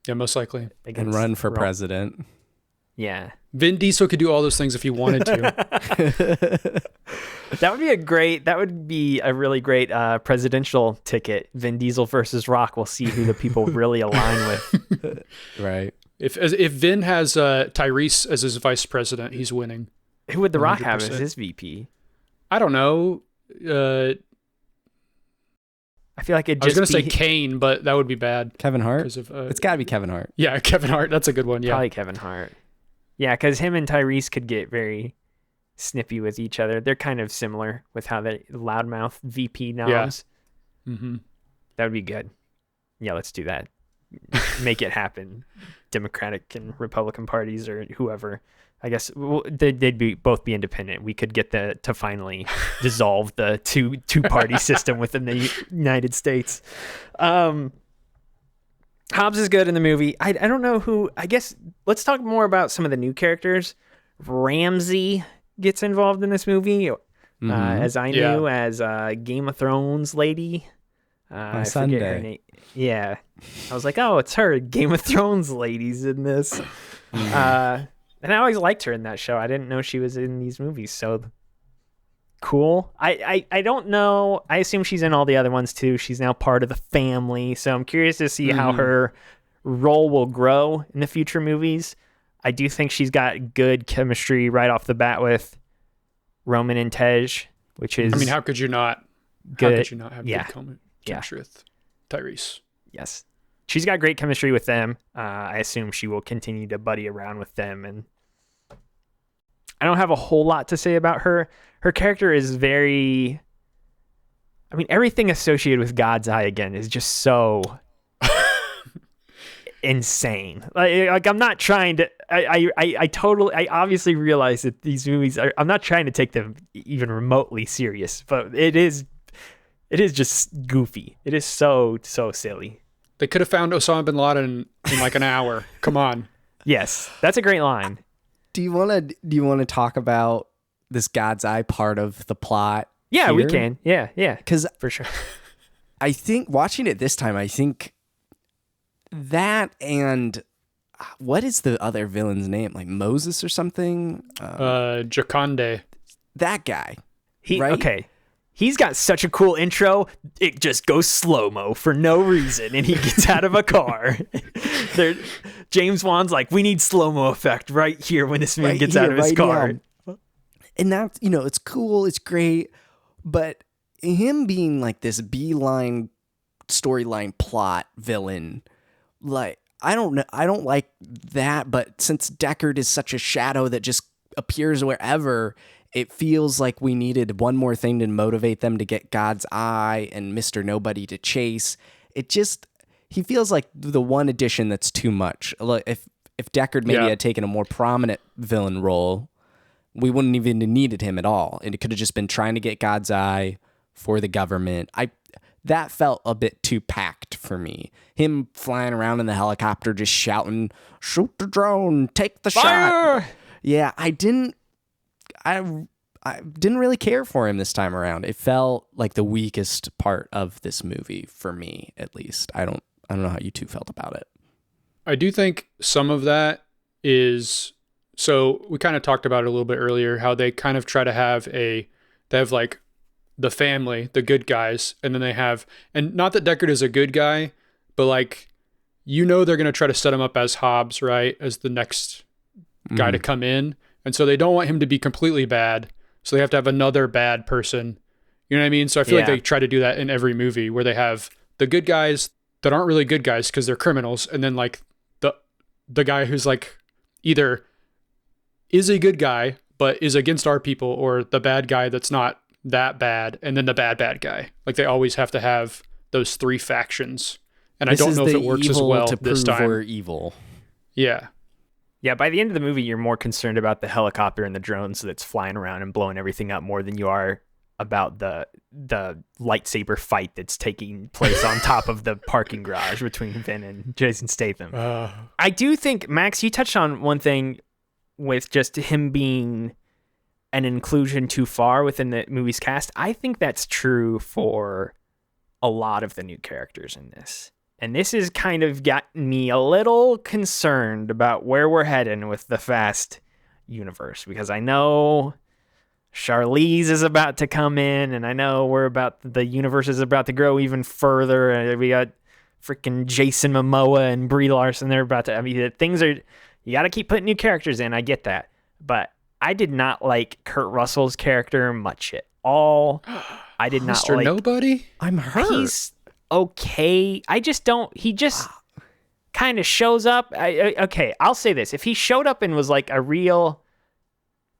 Yeah, most likely. And run for president. Yeah. Vin Diesel could do all those things if he wanted to. That would be a really great presidential ticket. Vin Diesel versus Rock. We'll see who the people really align with. Right. If Vin has Tyrese as his vice president, he's winning. Who would The Rock 100%. Have as his VP? I don't know. I feel like I was going to say Kane, but that would be bad. Kevin Hart? It's got to be Kevin Hart. Yeah, Kevin Hart. That's a good one. Yeah. Probably Kevin Hart. Yeah, because him and Tyrese could get very snippy with each other. They're kind of similar with how they loudmouth VP noms. Yeah. Mm-hmm. That would be good. Yeah, let's do that. Make it happen. Democratic and Republican parties or whoever. I guess they'd both be independent. We could get to finally dissolve the two-party system within the United States. Hobbs is good in the movie. I don't know who. I guess let's talk more about some of the new characters. Ramsey gets involved in this movie, as I knew as Game of Thrones lady. I Sunday. forget her name. Yeah, I was like, oh, it's her. Game of Thrones lady's in this. And I always liked her in that show. I didn't know she was in these movies. So cool. I don't know. I assume she's in all the other ones too. She's now part of the family. So I'm curious to see how her role will grow in the future movies. I do think she's got good chemistry right off the bat with Roman and Tej, which is... I mean, how could you not? Good. How could you not have good chemistry with Tyrese? Yes. She's got great chemistry with them. I assume she will continue to buddy around with them. And I don't have a whole lot to say about her. Her character is very... I mean, everything associated with God's Eye, again, is just so insane. Like, I'm not trying to... I obviously realize that these movies are... I'm not trying to take them even remotely serious, but it is just goofy. It is so silly. They could have found Osama bin Laden in like an hour. Come on. Yes, that's a great line. Do you want to talk about this God's Eye part of the plot? Yeah, here? We can. Yeah, because for sure. I think watching it this time, I think that and what is the other villain's name? Like Moses or something? Jaconde. That guy. Right? Okay. He's got such a cool intro. It just goes slow-mo for no reason, and he gets out of a car. James Wan's like, we need slow-mo effect right here when this man gets out of his car. Now. And that's, it's cool, it's great, but him being like this beeline storyline plot villain, like, I don't know, I don't like that, but since Deckard is such a shadow that just appears wherever, it feels like we needed one more thing to motivate them to get God's Eye and Mr. Nobody to chase. He feels like the one addition that's too much. If Deckard maybe had taken a more prominent villain role, we wouldn't even have needed him at all. And it could have just been trying to get God's Eye for the government. That felt a bit too packed for me. Him flying around in the helicopter just shouting, shoot the drone, take the shot. Yeah, I I didn't really care for him this time around. It felt like the weakest part of this movie for me, at least. I don't know how you two felt about it. I do think some of that is, so we kind of talked about it a little bit earlier, how they kind of try to have they have like the family, the good guys, and then they have, and not that Deckard is a good guy, but like, they're going to try to set him up as Hobbs, right? As the next guy to come in. And so they don't want him to be completely bad. So they have to have another bad person. You know what I mean? So I feel like they try to do that in every movie where they have the good guys that aren't really good guys because they're criminals. And then like the guy who's like either is a good guy, but is against our people, or the bad guy that's not that bad. And then the bad guy. Like they always have to have those three factions. And I don't know if it works as well this time. We're evil. Yeah. Yeah, by the end of the movie, you're more concerned about the helicopter and the drones that's flying around and blowing everything up more than you are about the lightsaber fight that's taking place on top of the parking garage between Vin and Jason Statham. I do think, Max, you touched on one thing with just him being an inclusion too far within the movie's cast. I think that's true for a lot of the new characters in this. And this has kind of gotten me a little concerned about where we're heading with the Fast universe, because I know Charlize is about to come in, and I know the universe is about to grow even further. And we got freaking Jason Momoa and Brie Larson. They're about to, you got to keep putting new characters in. I get that. But I did not like Kurt Russell's character much at all. I did not Mr. like Nobody? I'm hurt. He's okay. I just don't. He just kind of shows up. Okay, I'll say this: if he showed up and was like a real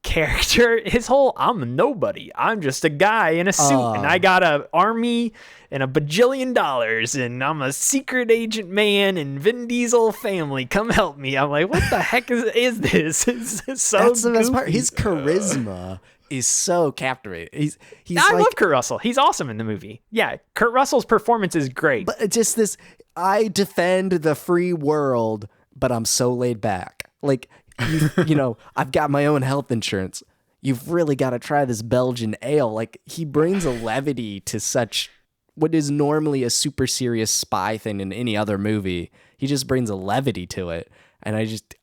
character, his whole "I'm a nobody. I'm just a guy in a suit, and I got an army and $1 bajillion, and I'm a secret agent man, and Vin Diesel family, come help me." I'm like, what the heck is this? It's so That's the best goofy. part. His charisma is so captivating. I love Kurt Russell. He's awesome in the movie. Yeah, Kurt Russell's performance is great. But just this, I defend the free world, but I'm so laid back. Like, I've got my own health insurance. You've really got to try this Belgian ale. Like, he brings a levity to such what is normally a super serious spy thing in any other movie. He just brings a levity to it. And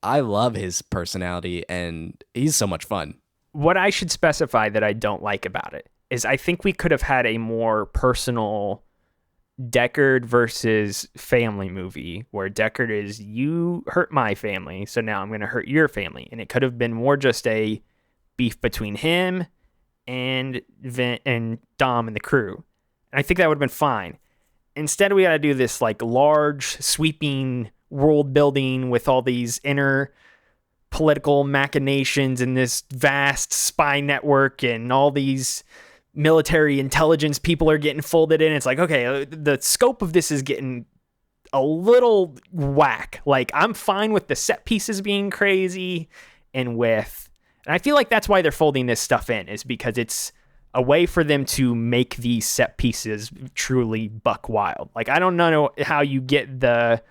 I love his personality, and he's so much fun. What I should specify that I don't like about it is I think we could have had a more personal Deckard versus family movie where Deckard is, you hurt my family, so now I'm going to hurt your family. And it could have been more just a beef between him and Vin and Dom and the crew. And I think that would have been fine. Instead, we got to do this like large, sweeping world building with all these inner political machinations and this vast spy network and all these military intelligence people are getting folded in. It's like, okay, the scope of this is getting a little whack. Like, I'm fine with the set pieces being crazy and I feel like that's why they're folding this stuff in, is because it's a way for them to make these set pieces truly buck wild. Like, I don't know how you get the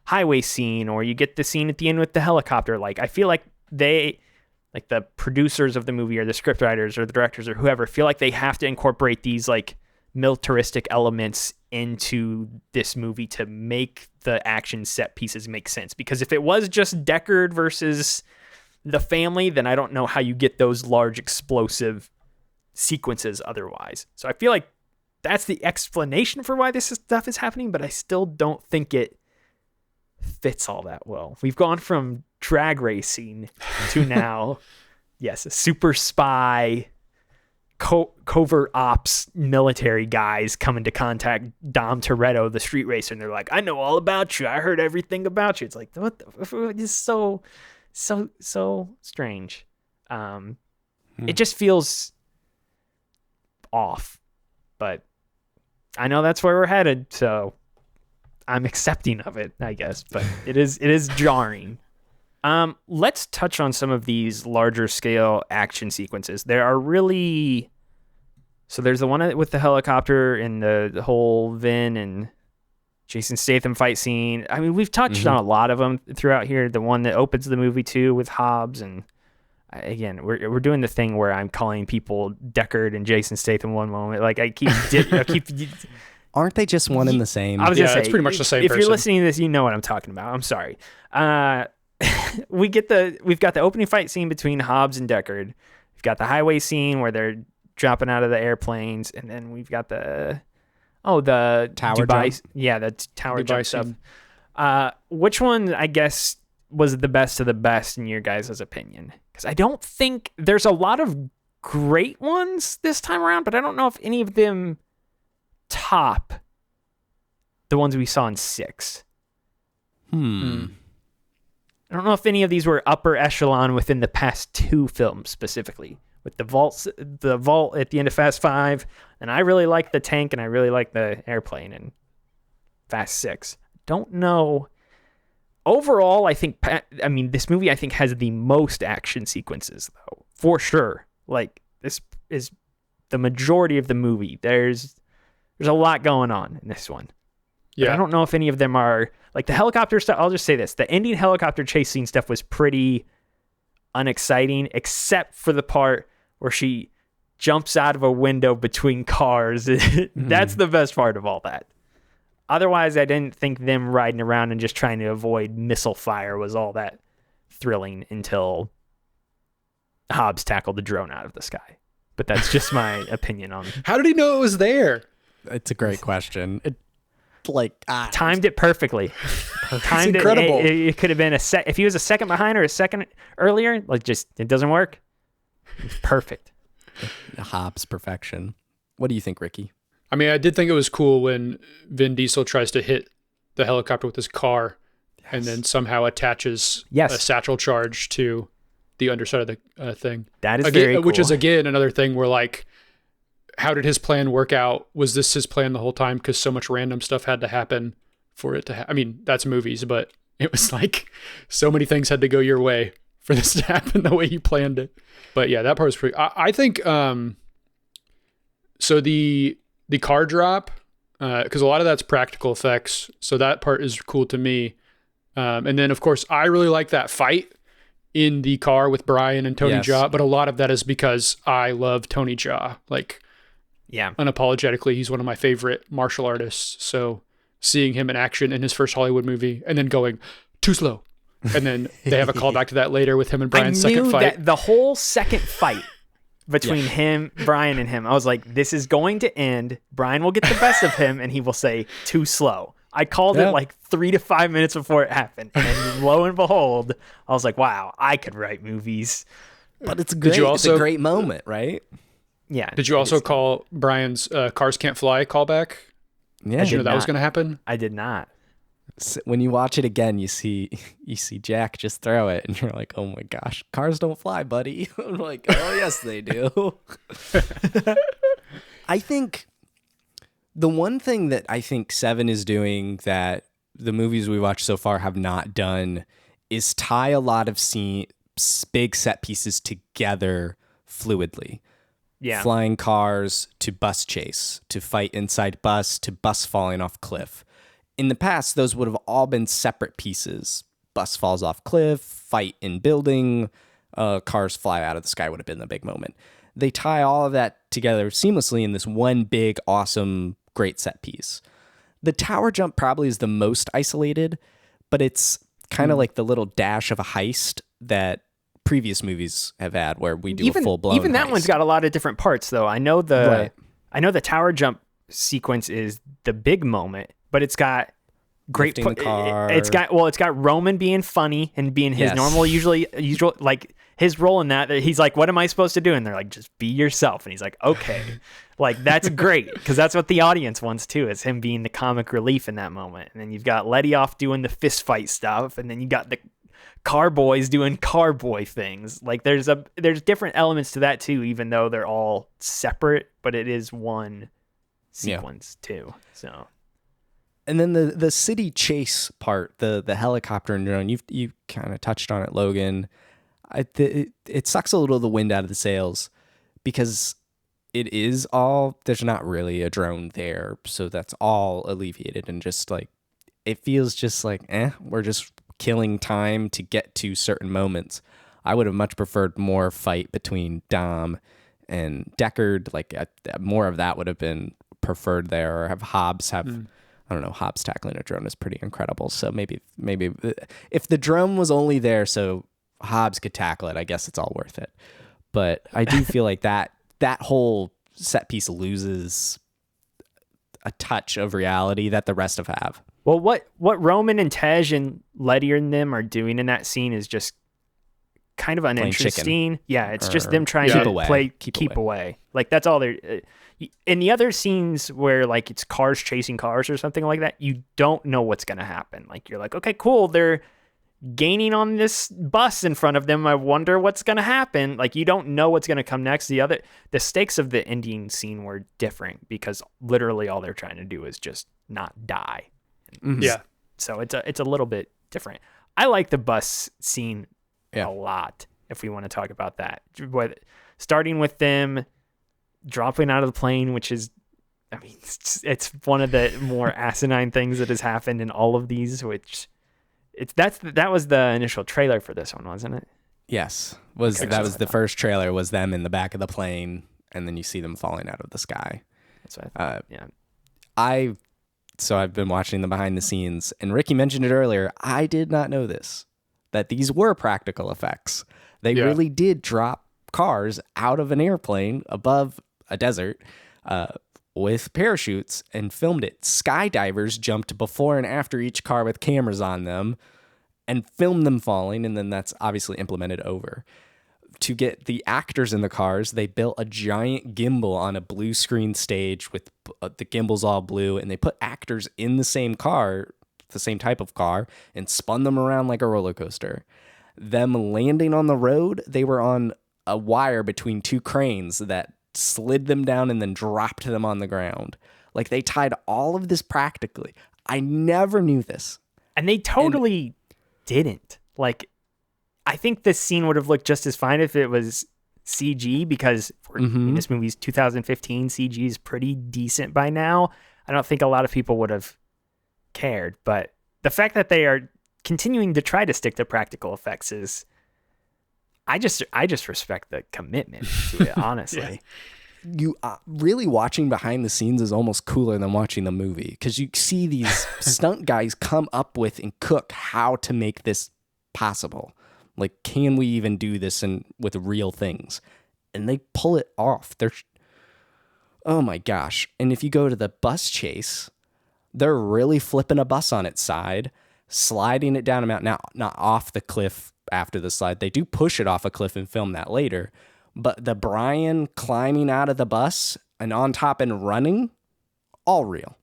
highway scene or you get the scene at the end with the helicopter. Like, I feel like the producers of the movie or the scriptwriters or the directors or whoever feel like they have to incorporate these like militaristic elements into this movie to make the action set pieces make sense. Because if it was just Deckard versus the family, then I don't know how you get those large explosive sequences otherwise. So I feel like that's the explanation for why this stuff is happening, but I still don't think it fits all that well. We've gone from drag racing to now, yes, a super spy, covert ops military guys coming to contact Dom Toretto, the street racer, and they're like, "I know all about you. I heard everything about you." It's like, what? It's so strange. It just feels off, but I know that's where we're headed, so I'm accepting of it, I guess, but it is jarring. Let's touch on some of these larger scale action sequences. There are really, so there's the one with the helicopter and the whole Vin and Jason Statham fight scene. I mean, we've touched on a lot of them throughout here. The one that opens the movie too with Hobbs, and again, we're doing the thing where I'm calling people Deckard and Jason Statham one moment. Like I keep Aren't they just one and the same? I was gonna say, it's pretty much the same If person. You're listening to this, you know what I'm talking about. I'm sorry. We've got the opening fight scene between Hobbs and Deckard. We've got the highway scene where they're dropping out of the airplanes, and then we've got the tower Dubai, jump. Yeah, the tower Dubai jump scene. stuff. Which one, I guess, was the best of the best in your guys' opinion? Because I don't think there's a lot of great ones this time around, but I don't know if any of them top the ones we saw in 6. I don't know if any of these were upper echelon within the past 2 films specifically. With the vault at the end of Fast 5, and I really like the tank, and I really like the airplane in Fast 6. Don't know. Overall, this movie I think has the most action sequences though, for sure. Like this is the majority of the movie. There's a lot going on in this one. Yeah, but I don't know if any of them are like the helicopter stuff. I'll just say this: the ending helicopter chase scene stuff was pretty unexciting, except for the part where she jumps out of a window between cars. That's the best part of all that. Otherwise, I didn't think them riding around and just trying to avoid missile fire was all that thrilling until Hobbs tackled the drone out of the sky. But that's just my opinion on it. How did he know it was there? It's a great question. Timed it perfectly. Timed incredible. It could have been if he was a second behind or a second earlier, it doesn't work. It's perfect. Hobbs perfection. What do you think, Ricky? I mean, I did think it was cool when Vin Diesel tries to hit the helicopter with his car and then somehow attaches a satchel charge to the underside of the thing. That is very cool. Which is, again, another thing where, like, how did his plan work out? Was this his plan the whole time? Because so much random stuff had to happen for it to happen. I mean, that's movies, but it was like so many things had to go your way for this to happen the way you planned it. But yeah, that part was pretty... I think... So the car drop, because a lot of that's practical effects, so that part is cool to me. And then, of course, I really like that fight in the car with Brian and Tony Jaa, but a lot of that is because I love Tony Jaa. Like, unapologetically, he's one of my favorite martial artists. So seeing him in action in his first Hollywood movie and then going, too slow. And then they have a callback to that later with him and Brian's second fight. That the whole second fight between him, Brian, and him, I was like, this is going to end. Brian will get the best of him, and he will say, too slow. I called it like 3 to 5 minutes before it happened. And lo and behold, I was like, wow, I could write movies. But it's great. It's a great moment, right? Yeah. Did you also call Brian's Cars Can't Fly callback? Yeah. Did you know that was going to happen? I did not. When you watch it again, you see Jack just throw it, and you're like, "Oh my gosh, cars don't fly, buddy!" I'm like, "Oh yes, they do." I think the one thing that I think 7 is doing that the movies we watched so far have not done is tie a lot of big set pieces together fluidly. Yeah, flying cars to bus chase to fight inside bus to bus falling off cliff. In the past, those would have all been separate pieces. Bus falls off cliff, fight in building, cars fly out of the sky would have been the big moment. They tie all of that together seamlessly in this one big, awesome, great set piece. The tower jump probably is the most isolated, but it's kind of like the little dash of a heist that previous movies have had where we do a full-blown Even that heist. one's got a lot of different parts, though. I know the tower jump sequence is the big moment, but it's got great car. It's got Roman being funny and being his normal usual like his role in that. He's like, what am I supposed to do? And they're like, just be yourself. And he's like, okay. Like, that's great because that's what the audience wants too, is him being the comic relief in that moment. And then you've got Letty off doing the fist fight stuff, and then you got the car boys doing car boy things. Like, there's different elements to that too, even though they're all separate, but it is one sequence too. So, and then the city chase part, the helicopter and drone, you kind of touched on it, Logan. It sucks a little of the wind out of the sails because there's not really a drone there, so that's all alleviated, and just like it feels just like we're just killing time to get to certain moments. I would have much preferred more fight between Dom and Deckard. Like more of that would have been preferred there, or have Hobbs have. I don't know. Hobbs tackling a drone is pretty incredible. So maybe if the drone was only there so Hobbs could tackle it, I guess it's all worth it. But I do feel like that whole set piece loses a touch of reality that the rest of have. Well, what Roman and Tej and Letty and them are doing in that scene is just kind of uninteresting. Yeah, it's just them trying to keep away. Like that's all they're. In the other scenes where like it's cars chasing cars or something like that, you don't know what's going to happen. Like you're like, okay, cool, they're gaining on this bus in front of them. I wonder what's going to happen. Like you don't know what's going to come next. The stakes of the ending scene were different because literally all they're trying to do is just not die. Mm-hmm. Yeah. So it's a little bit different. I like the bus scene a lot. If we want to talk about that, starting with them dropping out of the plane, which is, I mean, it's one of the more asinine things that has happened in all of these. Which that was the initial trailer for this one, wasn't it? Yes, that was the first trailer. Was them in the back of the plane, and then you see them falling out of the sky. That's what I thought. Yeah. So I've been watching the behind the scenes, and Ricky mentioned it earlier. I did not know this, that these were practical effects. They really did drop cars out of an airplane above a desert with parachutes and filmed it. Skydivers jumped before and after each car with cameras on them and filmed them falling, and then that's obviously implemented over. To get the actors in the cars, they built a giant gimbal on a blue screen stage with the gimbals all blue, and they put actors in the same car, the same type of car, and spun them around like a roller coaster. Them landing on the road, they were on a wire between two cranes that slid them down and then dropped them on the ground. Like they tied all of this practically. I never knew this. And they totally didn't. Like, I think this scene would have looked just as fine if it was CG, because this movie's 2015. CG is pretty decent by now. I don't think a lot of people would have cared, but the fact that they are continuing to try to stick to practical effects is, I just respect the commitment to it, honestly. You really watching behind the scenes is almost cooler than watching the movie, because you see these stunt guys come up with and cook how to make this possible. Like, can we even do this with real things? And they pull it off. Oh my gosh. And if you go to the bus chase, they're really flipping a bus on its side, sliding it down a mountain. Now, not off the cliff after the slide. They do push it off a cliff and film that later. But the Brian climbing out of the bus and on top and running, all real.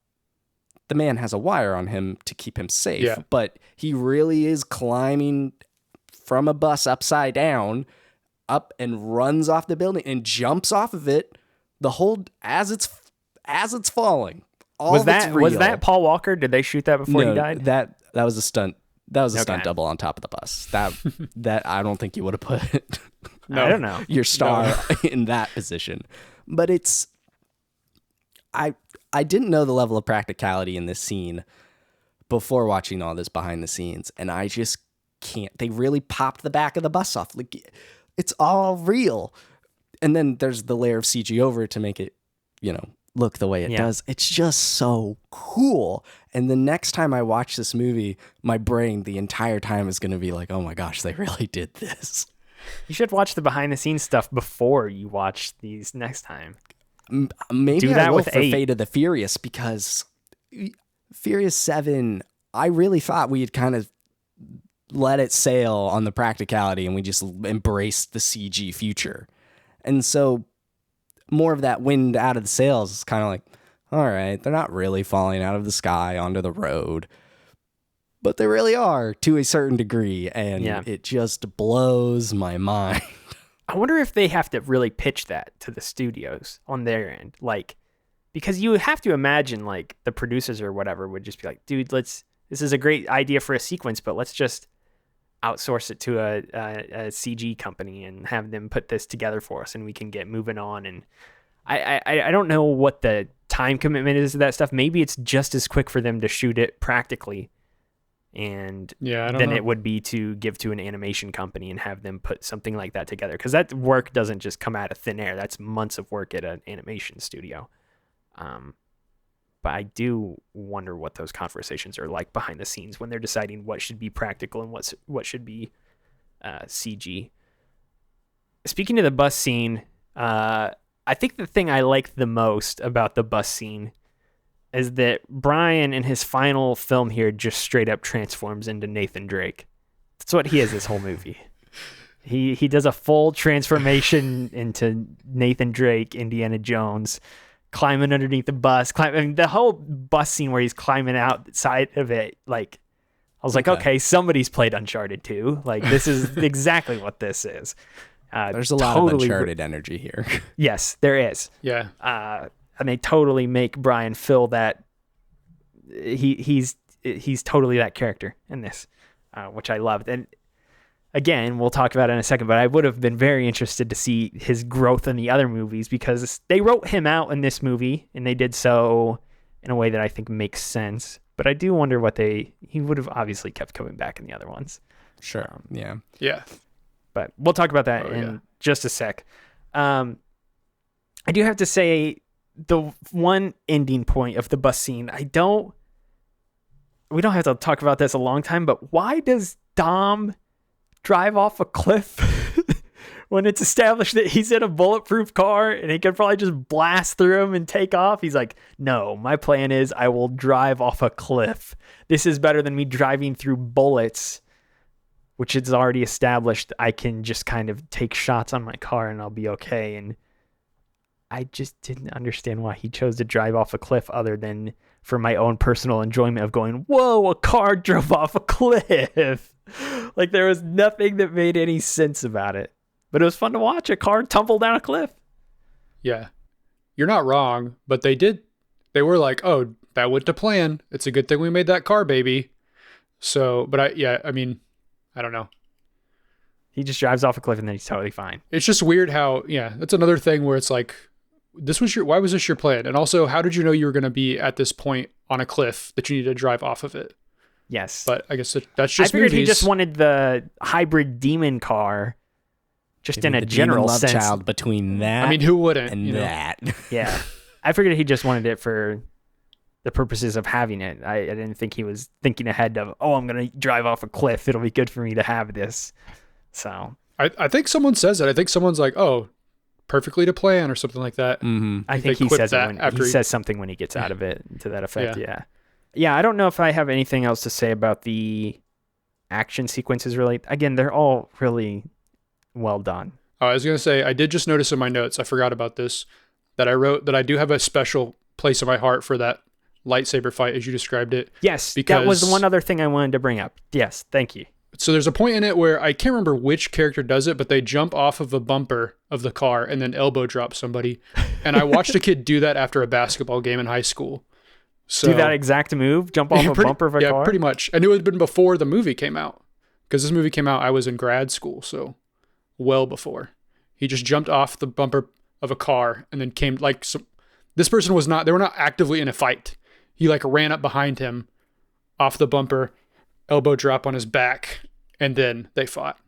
The man has a wire on him to keep him safe, but he really is climbing from a bus upside down up and runs off the building and jumps off of it the whole as it's falling. Was that Paul Walker? Did they shoot that before he died? That was a stunt. That was a stunt double on top of the bus. That I don't think you would have put I don't know. your star in that position. But I didn't know the level of practicality in this scene before watching all this behind the scenes, and I just can't. They really popped the back of the bus off. Like, it's all real. And then there's the layer of CG over it to make it, look the way it does. It's just so cool. And the next time I watch this movie, my brain the entire time is going to be like, oh my gosh, they really did this. You should watch the behind the scenes stuff before you watch these next time. Maybe do that with Fate of the Furious, because Furious 7, I really thought we had kind of let it sail on the practicality and we just embraced the CG future. And so more of that wind out of the sails is kind of like, all right, they're not really falling out of the sky onto the road, but they really are to a certain degree. And it just blows my mind. I wonder if they have to really pitch that to the studios on their end. Like, because you have to imagine like the producers or whatever would just be like, dude, this is a great idea for a sequence, but let's just outsource it to a CG company and have them put this together for us and we can get moving on. And I don't know what the time commitment is to that stuff. Maybe it's just as quick for them to shoot it practically And then it would be to give to an animation company and have them put something like that together. Because that work doesn't just come out of thin air. That's months of work at an animation studio. But I do wonder what those conversations are like behind the scenes when they're deciding what should be practical and what should be CG. Speaking of the bus scene, I think the thing I like the most about the bus scene is that Brian in his final film here just straight up transforms into Nathan Drake. That's what he is this whole movie. He does a full transformation into Nathan Drake, Indiana Jones, climbing underneath the bus. The whole bus scene where he's climbing outside of it, like, I was like, okay, somebody's played Uncharted 2. Like, this is exactly what this is. There's a lot of Uncharted energy here. Yes, there is. Yeah. And they totally make Brian feel that he's totally that character in this, which I loved. And again, we'll talk about it in a second, but I would have been very interested to see his growth in the other movies because they wrote him out in this movie and they did so in a way that I think makes sense. But I do wonder he would have obviously kept coming back in the other ones. Sure. Yeah. Yeah. But we'll talk about that in just a sec. I do have to say the one ending point of the bus scene, we don't have to talk about this a long time, but why does Dom drive off a cliff when it's established that he's in a bulletproof car and he could probably just blast through him and take off? He's like, no, my plan is I will drive off a cliff. This is better than me driving through bullets, which is already established. I can just kind of take shots on my car and I'll be okay. And I just didn't understand why he chose to drive off a cliff other than for my own personal enjoyment of going, whoa, a car drove off a cliff. Like, there was nothing that made any sense about it. But it was fun to watch a car tumble down a cliff. Yeah. You're not wrong, but they were like, oh, that went to plan. It's a good thing we made that car, baby. So, but I mean, I don't know. He just drives off a cliff and then he's totally fine. It's just weird how, that's another thing where it's like, why was this your plan? And also, how did you know you were going to be at this point on a cliff that you need to drive off of it? Yes. But I guess that's just I figured movies. He just wanted the hybrid demon car, just in a general love sense. Child between that. I mean, who wouldn't? And that. Yeah. I figured he just wanted it for the purposes of having it. I didn't think he was thinking ahead of, I'm going to drive off a cliff. It'll be good for me to have this. So I think someone says that. I think someone's like, perfectly to plan or something like that. Mm-hmm. I think he says it when he says something when he gets out of it to that effect. Yeah. I don't know if I have anything else to say about the action sequences. Really, again, they're all really well done. I was going to say, I did just notice in my notes, I forgot about this, that I wrote that I do have a special place in my heart for that lightsaber fight as you described it. Yes, that was the one other thing I wanted to bring up. Yes, thank you. So there's a point in it where I can't remember which character does it, but they jump off of a bumper of the car and then elbow drop somebody. And I watched a kid do that after a basketball game in high school. So, do that exact move? Jump off a bumper of a car? Yeah, pretty much. And it would have been before the movie came out. Because this movie came out, I was in grad school, so well before. He just jumped off the bumper of a car and then came, this person they were not actively in a fight. He ran up behind him off the bumper, elbow drop on his back, and then they fought.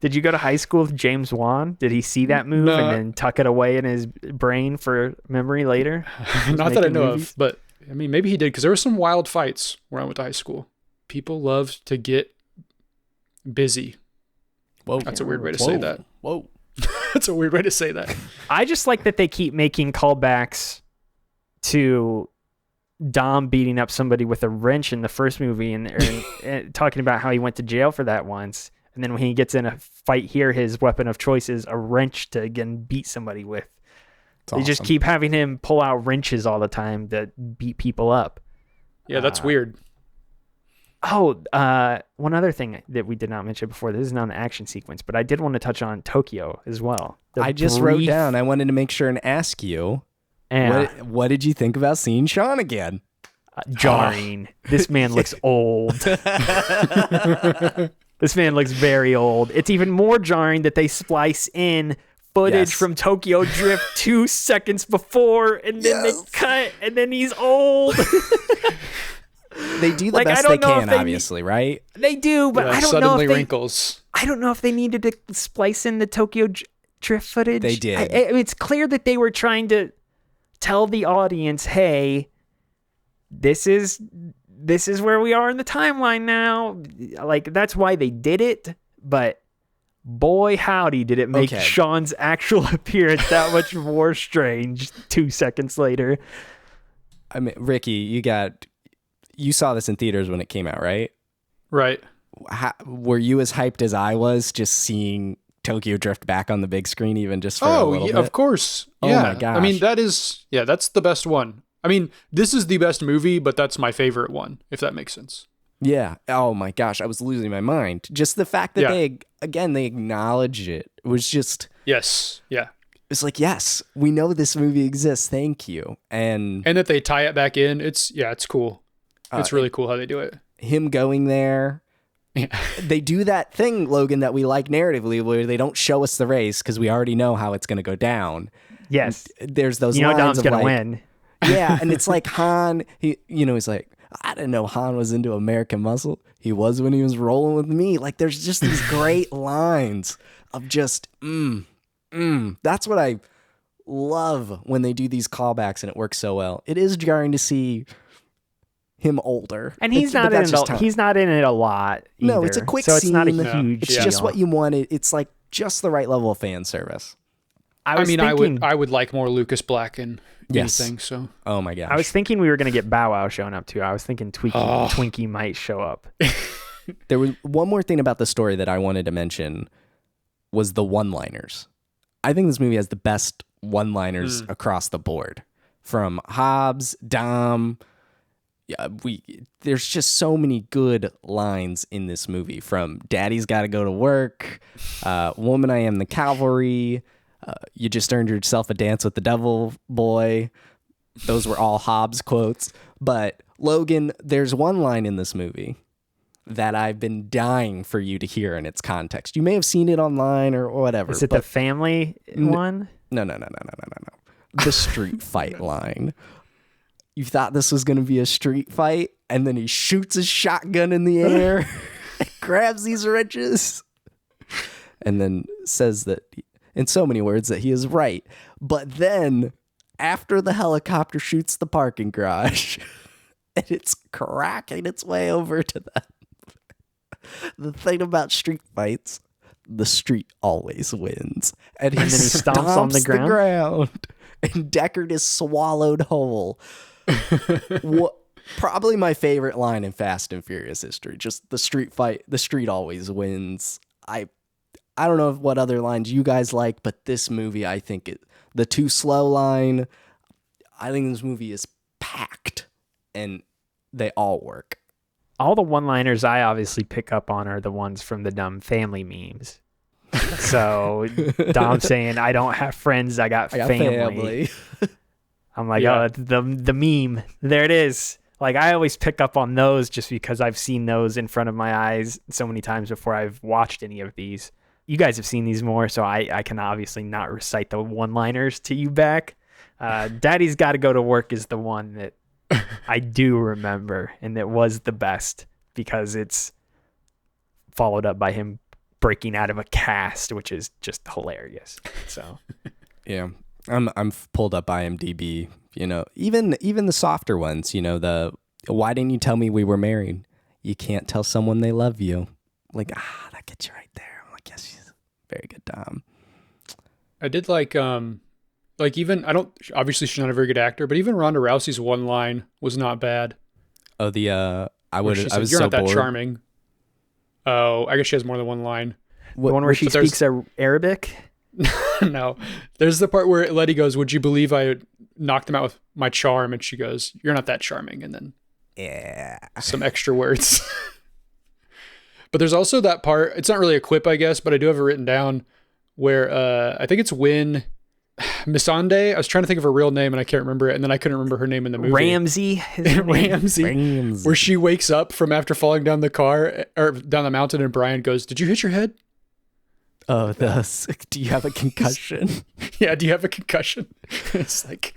Did you go to high school with James Wan? Did he see that move and then tuck it away in his brain for memory later? Not that I know of, but I mean, maybe he did, because there were some wild fights where I went to high school. People loved to get busy. Whoa. That's a weird way to say that. Whoa. That's a weird way to say that. I just like that they keep making callbacks to Dom beating up somebody with a wrench in the first movie and talking about how he went to jail for that once. And then when he gets in a fight here, his weapon of choice is a wrench to, again, beat somebody with. They just keep having him pull out wrenches all the time to beat people up. Yeah, that's weird. One other thing that we did not mention before, this is not an action sequence, but I did want to touch on Tokyo as well. I just wrote down, I wanted to make sure and ask you, what did you think about seeing Sean again? Jarring. This man looks old. This man looks very old. It's even more jarring that they splice in footage from Tokyo Drift 2 seconds before, and then they cut, and then he's old. They do the best they can, obviously, right? They do, but I don't know suddenly if they, wrinkles. I don't know if they needed to splice in the Tokyo Drift footage. They did. It's clear that they were trying to tell the audience, hey, this is where we are in the timeline now. Like, that's why they did it, but boy howdy did it make Sean's actual appearance that much more strange 2 seconds later. I mean, Ricky, you saw this in theaters when it came out, right? Right. Were you as hyped as I was just seeing Tokyo Drift back on the big screen, even just for a little bit? Of course. Oh yeah. my gosh. I mean, that's the best one. I mean, this is the best movie, but that's my favorite one, if that makes sense. Yeah. Oh my gosh, I was losing my mind. Just the fact that they acknowledged it. It was just... Yes. Yeah. It's like, yes, we know this movie exists. Thank you. And that they tie it back in. It's cool. It's really cool how they do it. Him going there. Yeah. They do that thing, Logan, that we like narratively, where they don't show us the race because we already know how it's going to go down. Yes. There's those lines Dom's of gonna like, win. Yeah, and it's like Han, he's like, I didn't know Han was into American Muscle. He was when he was rolling with me. Like, there's just these great lines of just, That's what I love when they do these callbacks and it works so well. It is jarring to see him older. And he's not in it a lot either. No, it's a quick so scene. It's not a huge It's just what you wanted. It's like just the right level of fan service. I would like more Lucas Black in anything. So. Oh my gosh. I was thinking we were going to get Bow Wow showing up too. I was thinking Twinkie might show up. There was one more thing about the story that I wanted to mention was the one-liners. I think this movie has the best one-liners across the board. From Hobbs, Dom. There's just so many good lines in this movie. From Daddy's Gotta Go to Work, Woman, I Am the Cavalry, You Just Earned Yourself a Dance with the Devil, Boy. Those were all Hobbs quotes. But Logan, there's one line in this movie that I've been dying for you to hear in its context. You may have seen it online or whatever. Is it the family one? No. The street fight line. You thought this was going to be a street fight, and then he shoots his shotgun in the air, grabs these wrenches, and then says that, in so many words, that he is right. But then, after the helicopter shoots the parking garage, and it's cracking its way over to them, the thing about street fights, the street always wins. And then he stomps on the ground. And Deckard is swallowed whole. Probably my favorite line in Fast and Furious history. Just the street fight. The street always wins. I don't know what other lines you guys like, but this movie, I think the too slow line. I think this movie is packed, and they all work. All the one-liners I obviously pick up on are the ones from the dumb family memes. So Dom saying, I don't have friends, I got family. I'm like, the meme. There it is. Like, I always pick up on those just because I've seen those in front of my eyes so many times before I've watched any of these. You guys have seen these more, so I can obviously not recite the one-liners to you back. Daddy's Gotta Go to Work is the one that I do remember, and it was the best because it's followed up by him breaking out of a cast, which is just hilarious. So, yeah, I'm pulled up IMDb. Even the softer ones. The why didn't you tell me we were married? You can't tell someone they love you. Like, that gets you right there. I'm like, yes, she's very good, Dom. I did even obviously she's not a very good actor, but even Ronda Rousey's one line was not bad. Oh, I was You're so not that bored. Charming. Oh, I guess she has more than one line. The one where she speaks Arabic? No. There's the part where Letty goes, would you believe I knocked him out with my charm? And she goes, you're not that charming. And then some extra words. But there's also that part, it's not really a quip, I guess, but I do have it written down where I think it's when Missandei, I was trying to think of her real name and I can't remember it, and then I couldn't remember her name in the movie. Ramsey. Ramsey. Where she wakes up from after falling down the mountain, and Brian goes, did you hit your head? Oh, do you have a concussion? Yeah, do you have a concussion? It's like,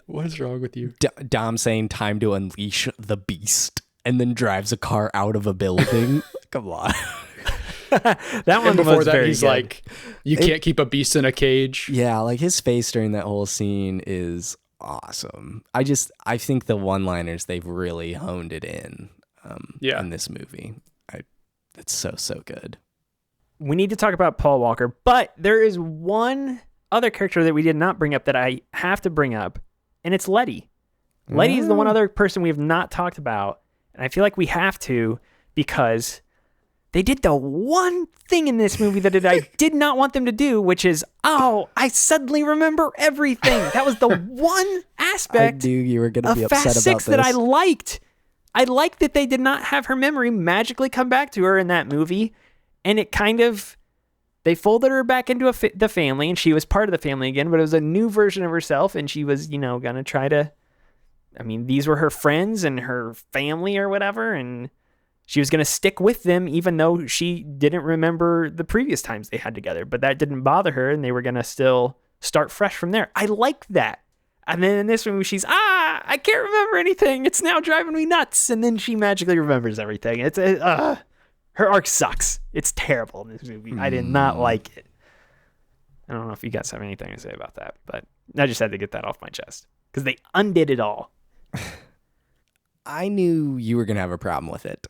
what is wrong with you? Dom saying time to unleash the beast. and then drives a car out of a building. Come on. That one before was that, very he's good. like, you can't keep a beast in a cage. Yeah, like his face during that whole scene is awesome. I think the one-liners, they've really honed it in this movie. It's so good. We need to talk about Paul Walker, but there is one other character that we did not bring up that I have to bring up, and it's Letty. Letty is the one other person we have not talked about, and I feel like we have to because they did the one thing in this movie that I did not want them to do, which is, I suddenly remember everything. That was the one aspect I knew you were going to be upset Fast about Six this. that I liked. I liked that they did not have her memory magically come back to her in that movie, and it kind of, they folded her back into the family, and she was part of the family again, but it was a new version of herself, and she was, going to try to, these were her friends and her family or whatever, and she was going to stick with them even though she didn't remember the previous times they had together, but that didn't bother her, and they were going to still start fresh from there. I like that. And then in this movie, she's, I can't remember anything. It's now driving me nuts. And then she magically remembers everything. Her arc sucks. It's terrible in this movie. I did not like it. I don't know if you guys have anything to say about that, but I just had to get that off my chest because they undid it all. I knew you were going to have a problem with it.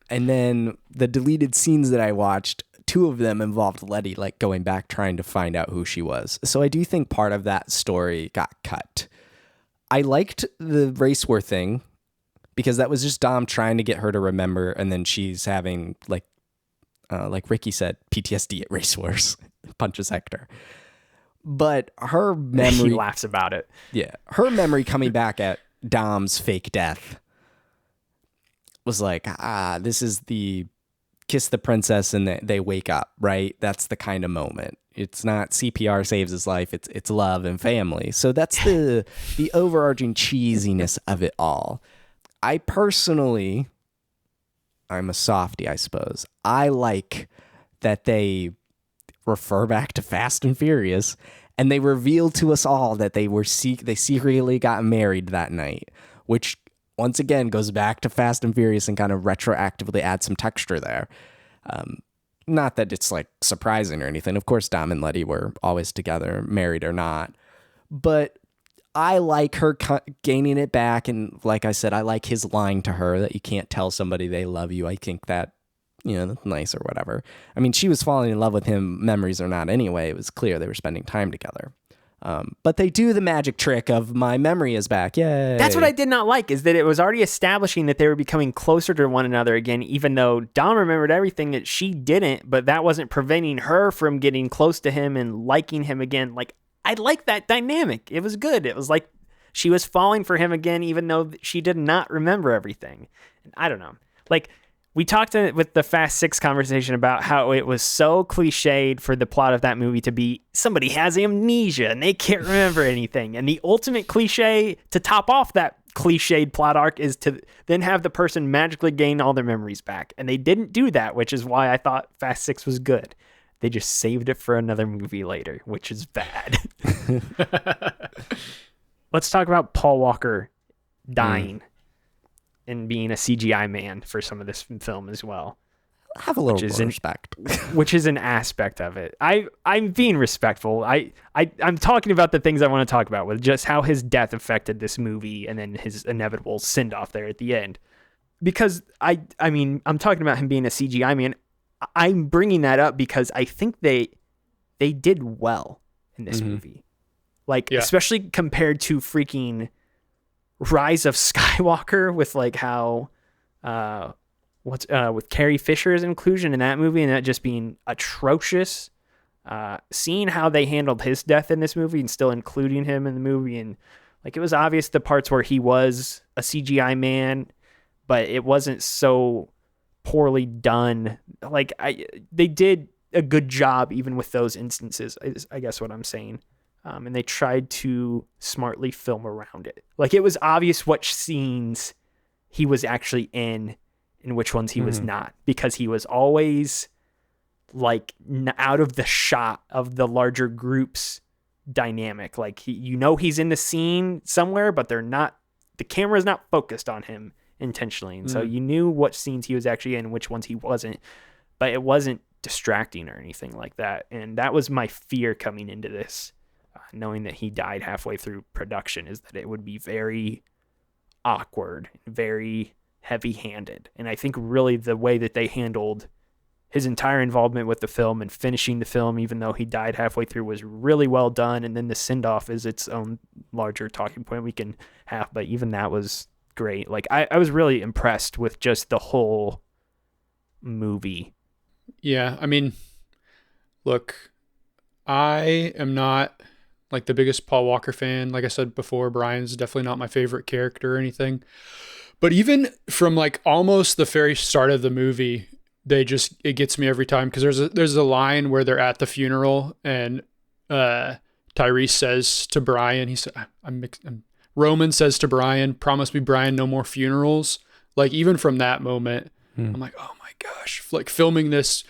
And then the deleted scenes that I watched, 2 of them involved Letty, like going back trying to find out who she was. So I do think part of that story got cut. I liked the race war thing because that was just Dom trying to get her to remember, and then she's having like Ricky said, PTSD at race wars, punches Hector. But her memory, he laughs about it. Yeah, her memory coming back at Dom's fake death was like, this is the kiss the princess and they wake up, right? That's the kind of moment. It's not CPR saves his life. It's love and family. So that's the overarching cheesiness of it all. I'm a softie, I suppose. I like that they refer back to Fast and Furious and they reveal to us all that they secretly got married that night, which once again goes back to Fast and Furious and kind of retroactively adds some texture there. Not that it's like surprising or anything. Of course, Dom and Letty were always together, married or not. But I like her gaining it back. And like I said, I like his line to her that you can't tell somebody they love you. I think that, that's nice or whatever. She was falling in love with him, memories or not anyway. It was clear they were spending time together. But they do the magic trick of my memory is back. Yay. That's what I did not like, is that it was already establishing that they were becoming closer to one another again, even though Dom remembered everything that she didn't, but that wasn't preventing her from getting close to him and liking him again. Like, I like that dynamic. It was good. It was like she was falling for him again, even though she did not remember everything. And I don't know. Like, we talked with the Fast Six conversation about how it was so cliched for the plot of that movie to be somebody has amnesia and they can't remember anything. And the ultimate cliche to top off that cliched plot arc is to then have the person magically gain all their memories back. And they didn't do that, which is why I thought Fast Six was good. They just saved it for another movie later, which is bad. Let's talk about Paul Walker dying. And being a CGI man for some of this film as well. Have a little more respect. Which is an aspect of it. I'm being respectful. I'm talking about the things I want to talk about with just how his death affected this movie and then his inevitable send-off there at the end. Because I'm talking about him being a CGI man. I'm bringing that up because I think they did well in this movie. Like, especially compared to freaking Rise of Skywalker with like how with Carrie Fisher's inclusion in that movie and that just being atrocious, seeing how they handled his death in this movie and still including him in the movie, and like it was obvious the parts where he was a CGI man, but it wasn't so poorly done. Like they did a good job even with those instances, is I guess what I'm saying. And they tried to smartly film around it. Like, it was obvious which scenes he was actually in and which ones he was not, because he was always like out of the shot of the larger group's dynamic. Like, he's in the scene somewhere, but the camera's not focused on him. intentionally. And so you knew what scenes he was actually in and which ones he wasn't, but it wasn't distracting or anything like that. And that was my fear coming into this, knowing that he died halfway through production, is that it would be very awkward, very heavy-handed. And I think really the way that they handled his entire involvement with the film and finishing the film, even though he died halfway through, was really well done. And then the send-off is its own larger talking point we can have, but even that was great. Like, I was really impressed with just the whole movie. Yeah, I mean, look, I am not like the biggest Paul Walker fan. Like I said before, Brian's definitely not my favorite character or anything. But even from like almost the very start of the movie, it gets me every time, because there's a line where they're at the funeral and Tyrese says to Brian, he said, Roman says to Brian, "Promise me, Brian, no more funerals." Like, even from that moment, I'm like, oh my gosh, like filming this.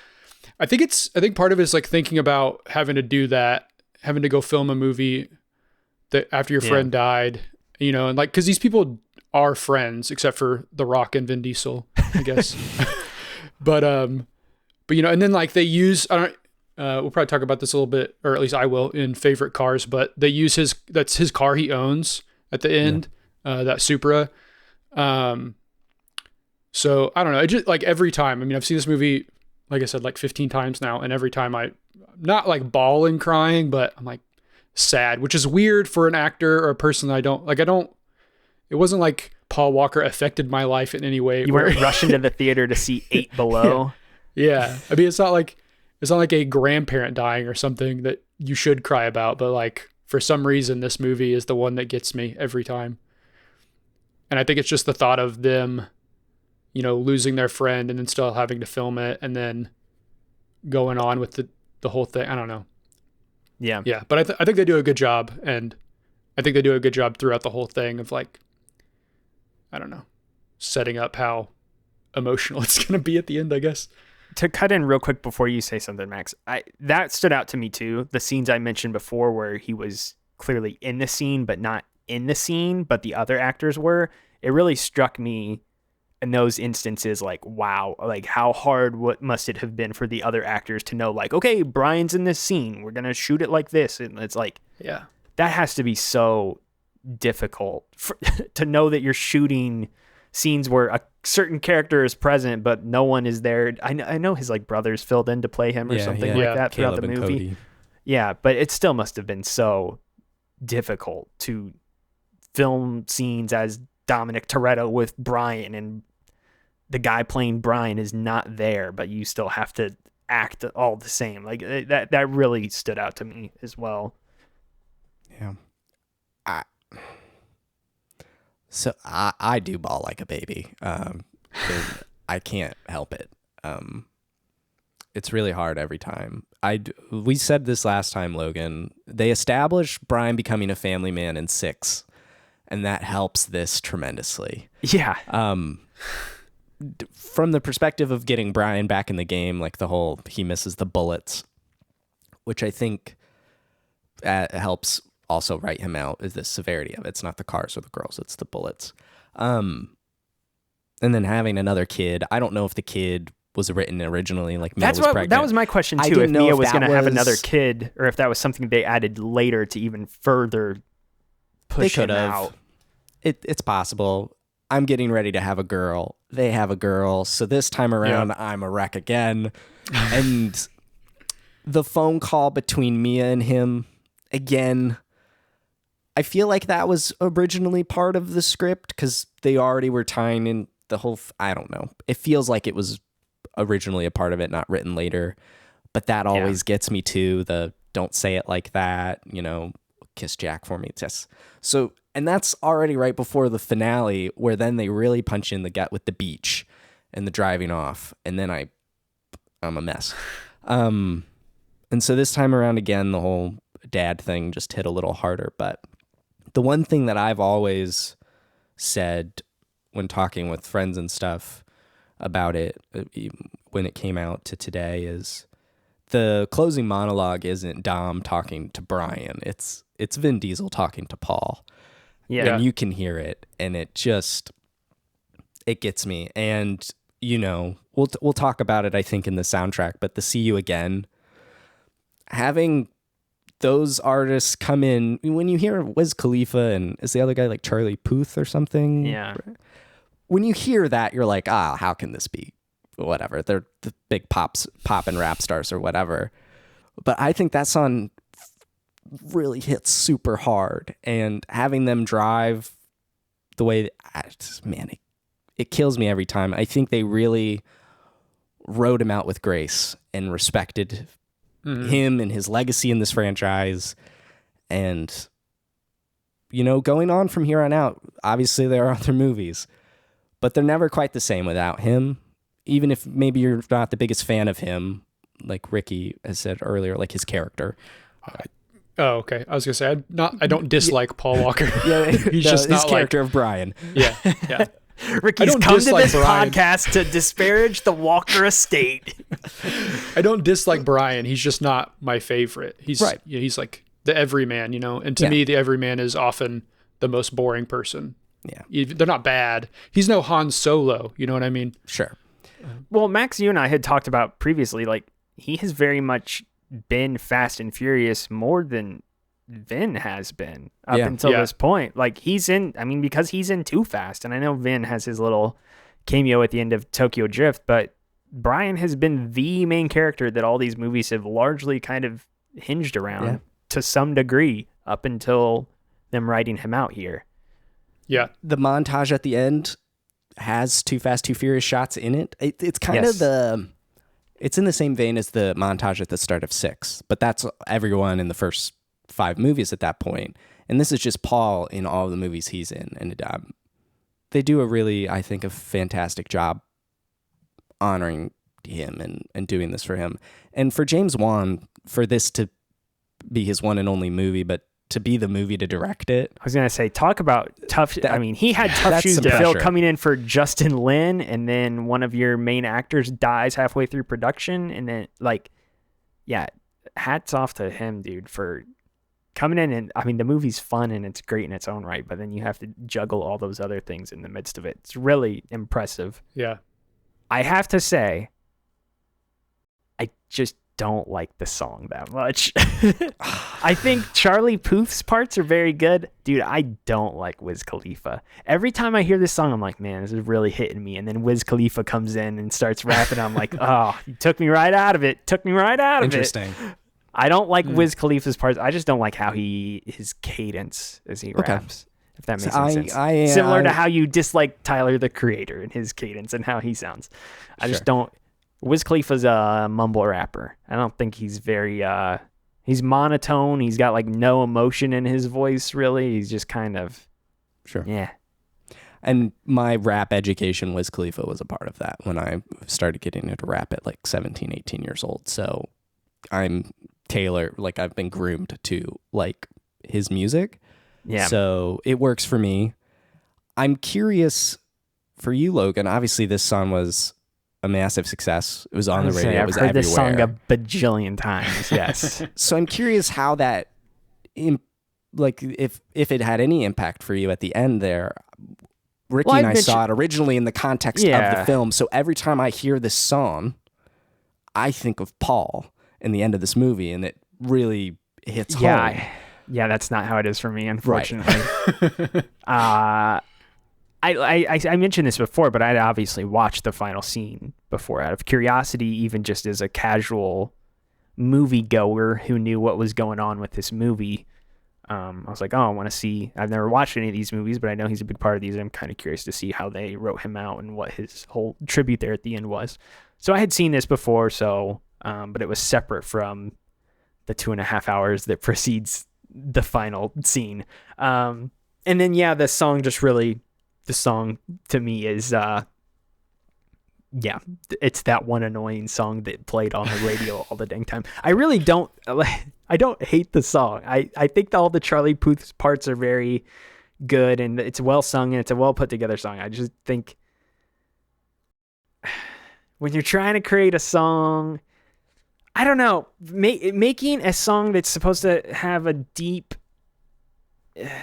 I think part of it is like thinking about having to do that, having to go film a movie that after your friend died, you know, and like, cause these people are friends except for The Rock and Vin Diesel, I guess. But you know, and then like they use, we'll probably talk about this a little bit, or at least I will, in favorite cars, but they use that's his car he owns at the end, that Supra. So I don't know. It just like every time, I mean, I've seen this movie, like I said, like 15 times now. And every time I'm not like bawling, crying, but I'm like sad, which is weird for an actor or a person that it wasn't like Paul Walker affected my life in any way. You weren't rushing to the theater to see 8 Below. Yeah. I mean, it's not like a grandparent dying or something that you should cry about, but like for some reason, this movie is the one that gets me every time. And I think it's just the thought of them, you know, losing their friend and then still having to film it and then going on with the whole thing. I don't know. Yeah. Yeah. But I think they do a good job. And I think they do a good job throughout the whole thing of like, I don't know, setting up how emotional it's going to be at the end, I guess. To cut in real quick before you say something, Max, that stood out to me too. The scenes I mentioned before where he was clearly in the scene, but not in the scene, but the other actors were, it really struck me in those instances, like, wow, like how hard what must it have been for the other actors to know, like, okay, Brian's in this scene, we're going to shoot it like this. And it's like, yeah, that has to be so difficult to know that you're shooting scenes where a certain character is present but no one is there. I know his like brothers filled in to play him or something like that throughout the movie. Cody. Yeah, but it still must have been so difficult to film scenes as Dominic Toretto with Brian, and the guy playing Brian is not there, but you still have to act all the same. Like that really stood out to me as well. Yeah. So I do bawl like a baby. I can't help it. It's really hard every time. We said this last time, Logan. They established Brian becoming a family man in 6, and that helps this tremendously. Yeah. From the perspective of getting Brian back in the game, like the whole he misses the bullets, which I think helps also write him out, is the severity of it. It's not the cars or the girls, it's the bullets. And then having another kid, I don't know if the kid was written originally, like Mia was pregnant. That was my question too, if Mia was going to have another kid, or if that was something they added later to even further push him out. It's possible. I'm getting ready to have a girl. They have a girl. So this time around, I'm a wreck again. And the phone call between Mia and him, again, I feel like that was originally part of the script because they already were tying in the whole, I don't know. It feels like it was originally a part of it, not written later. But that always gets me to the don't say it like that, you know, kiss Jack for me. So, and that's already right before the finale, where then they really punch in the gut with the beach and the driving off. And then I'm a mess. And so this time around, again, the whole dad thing just hit a little harder. But the one thing that I've always said when talking with friends and stuff about it, when it came out to today, is the closing monologue isn't Dom talking to Brian. It's Vin Diesel talking to Paul. Yeah. And you can hear it. And it it gets me. And, we'll talk about it, I think, in the soundtrack, but the See You Again, having those artists come in, when you hear Wiz Khalifa and is the other guy like Charlie Puth or something? Yeah. When you hear that, you're like, how can this be? Whatever. They're the big pop and rap stars or whatever. But I think that song really hits super hard, and having them drive the way it kills me every time. I think they really wrote him out with grace and respected him and his legacy in this franchise. And going on from here on out, obviously there are other movies, but they're never quite the same without him. Even if maybe you're not the biggest fan of him, like Ricky has said earlier, like his character. Oh, okay. I was gonna say I don't dislike Paul Walker. Yeah, he's just his not character of Brian. Yeah. Ricky's come to this podcast to disparage the Walker estate. I don't dislike Brian. He's just not my favorite. He's right. He's like the everyman, And to me, the everyman is often the most boring person. Yeah, they're not bad. He's no Han Solo. You know what I mean? Sure. Well, Max, you and I had talked about previously, like he has very much been Fast and Furious more than Vin has been up until this point. Like because he's in Too Fast, and I know Vin has his little cameo at the end of Tokyo Drift, but Brian has been the main character that all these movies have largely kind of hinged around to some degree up until them writing him out here. Yeah. The montage at the end has Too Fast, Too Furious shots in it. It's kind of it's in the same vein as the montage at the start of 6, but that's everyone in the first 5 movies at that point. And this is just Paul in all of the movies he's in. And they do a really, I think, a fantastic job honoring him and doing this for him. And for James Wan, for this to be his one and only movie, but to be the movie to direct it. I was going to say, talk about tough. He had tough shoes to fill coming in for Justin Lin, and then one of your main actors dies halfway through production. And then, hats off to him, dude, for coming in. And the movie's fun and it's great in its own right, but then you have to juggle all those other things in the midst of it. It's really impressive. Yeah. I have to say, I just don't like the song that much. I think Charlie Puth's parts are very good. Dude, I don't like Wiz Khalifa. Every time I hear this song, I'm like, man, this is really hitting me. And then Wiz Khalifa comes in and starts rapping. I'm like, oh, you took me right out of it. Interesting. I don't like Wiz Khalifa's parts. I just don't like how his cadence as he raps. If that makes sense. Similar to how you dislike Tyler, the Creator, and his cadence and how he sounds. I just don't. Wiz Khalifa's a mumble rapper. I don't think he's very, he's monotone. He's got like no emotion in his voice, really. He's just kind of, yeah. And my rap education, Wiz Khalifa was a part of that when I started getting into rap at like 17, 18 years old. So I'm I've been groomed to like his music. Yeah. So it works for me. I'm curious for you, Logan. Obviously, this song was a massive success. It was on the radio. It was everywhere. I've heard this song a bajillion times. Yes. So I'm curious how that, if it had any impact for you at the end there. Ricky and I saw it originally in the context of the film. So every time I hear this song, I think of Paul in the end of this movie, and it really hits home. Yeah, that's not how it is for me, unfortunately. Right. I mentioned this before, but I'd obviously watched the final scene before out of curiosity, even just as a casual moviegoer who knew what was going on with this movie. I was like, I want to see. I've never watched any of these movies, but I know he's a big part of these. I'm kind of curious to see how they wrote him out and what his whole tribute there at the end was. So I had seen this before, but it was separate from the 2.5 hours that precedes the final scene. And then, the song just really... The song to me is, it's that one annoying song that played on the radio all the dang time. I really don't hate the song. I think all the Charlie Puth's parts are very good and it's well sung and it's a well put together song. I just think when you're trying to create a song, I don't know, making a song that's supposed to have a deep,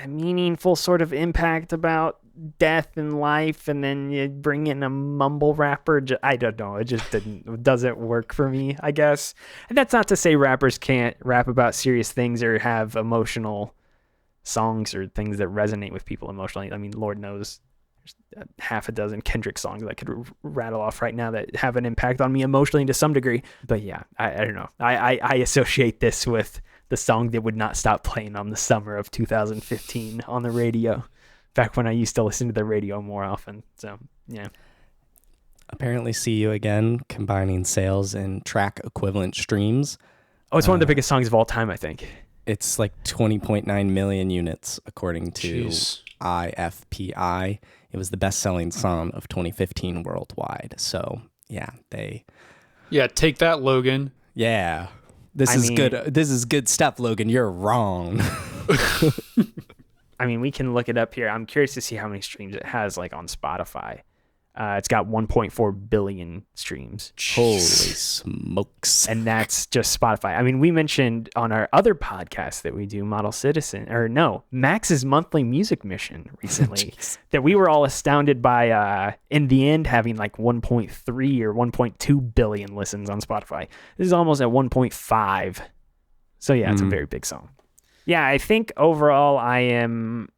meaningful sort of impact about death and life, and then you bring in a mumble rapper. I don't know. It just doesn't work for me, I guess. And that's not to say rappers can't rap about serious things or have emotional songs or things that resonate with people emotionally. I mean, Lord knows there's half a dozen Kendrick songs that I could rattle off right now that have an impact on me emotionally to some degree. But yeah, I don't know. I associate this with the song that would not stop playing on the summer of 2015 on the radio, back when I used to listen to the radio more often. So yeah. Apparently See You Again combining sales and track equivalent streams. Oh, it's one of the biggest songs of all time, I think. It's like 20.9 million units according to IFPI. It was the best-selling song of 2015 worldwide. So yeah, take that, Logan. Yeah. This is good. This is good stuff, Logan. You're wrong. I mean, we can look it up here. I'm curious to see how many streams it has, like on Spotify. It's got 1.4 billion streams. Holy smokes. And that's just Spotify. I mean, we mentioned on our other podcast that we do, Max's monthly music mission recently, that we were all astounded by, in the end, having like 1.3 or 1.2 billion listens on Spotify. This is almost at 1.5. So yeah, it's a very big song. Yeah, I think overall I am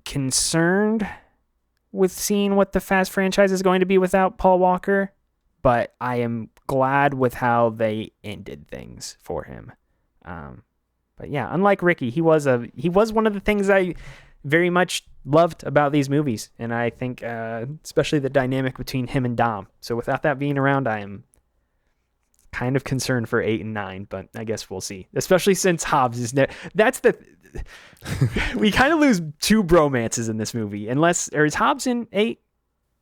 concerned with seeing what the Fast franchise is going to be without Paul Walker, but I am glad with how they ended things for him. But yeah, unlike Ricky, he was one of the things I very much loved about these movies, and I think especially the dynamic between him and Dom. So without that being around, I am kind of concerned for 8 and 9, but I guess we'll see. Especially since Hobbs is we kind of lose two bromances in this movie. Is Hobbs in 8?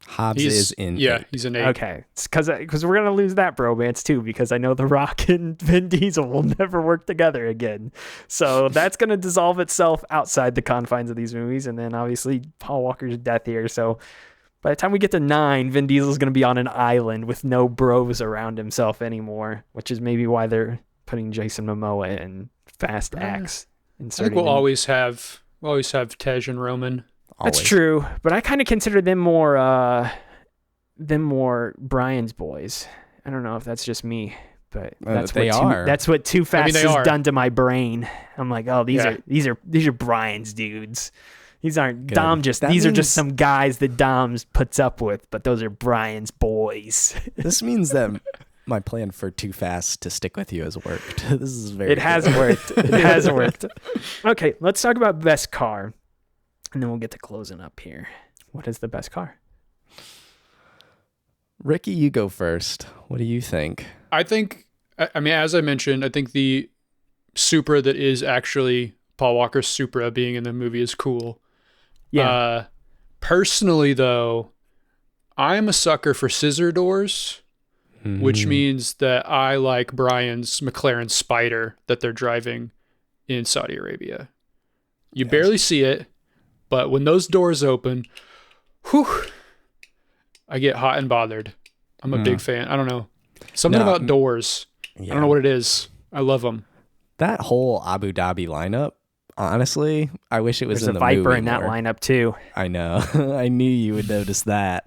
Hobbs is in 8. He's in 8. Okay, because we're gonna lose that bromance too, because I know The Rock and Vin Diesel will never work together again. So that's gonna dissolve itself outside the confines of these movies, and then obviously Paul Walker's death here. So by the time we get to 9, Vin Diesel's gonna be on an island with no bros around himself anymore, which is maybe why they're putting Jason Momoa in Fast X. I think we'll always have Tej and Roman. That's true, but I kind of consider them more Brian's boys. I don't know if that's just me, but that's what Too Fast has done to my brain. I'm like, oh, these are Brian's dudes. These aren't good. These are just some guys that Dom's puts up with, but those are Brian's boys. This means that my plan for Too Fast to stick with you has worked. This is very. It has worked. It has worked. Okay, let's talk about best car, and then we'll get to closing up here. What is the best car? Ricky, you go first. What do you think? I mean, as I mentioned, I think the Supra that is actually Paul Walker's Supra being in the movie is cool. Yeah. Personally, though, I'm a sucker for scissor doors. Which means that I like Brian's McLaren Spider that they're driving in Saudi Arabia. You barely see it, but when those doors open, I get hot and bothered. I'm a big fan. I don't know. Something about doors. Yeah. I don't know what it is. I love them. That whole Abu Dhabi lineup, honestly, I wish it was There's in the movie. There's a Viper in more. that lineup too. I know. I knew you would notice that.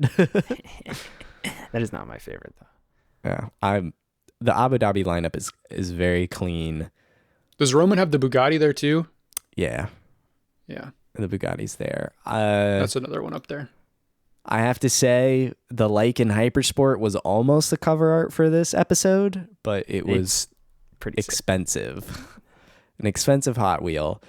That is not my favorite though. Yeah, the Abu Dhabi lineup is very clean. Does Roman have the Bugatti there too? Yeah. The Bugatti's there. That's another one up there. I have to say, the Lycan Hypersport was almost the cover art for this episode, but it was pretty expensive. An expensive Hot Wheel.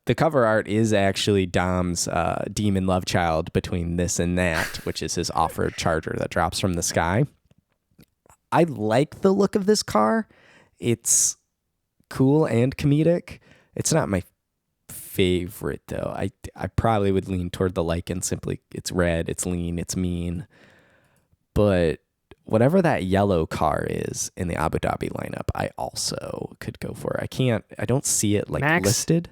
The cover art is actually Dom's demon love child between this and that, which is his off-road charger that drops from the sky. I like the look of this car. It's cool and comedic. It's not my favorite, though. I probably would lean toward the Lycan. Simply, it's red, it's lean, it's mean. But whatever that yellow car is in the Abu Dhabi lineup, I also could go for. I don't see it listed.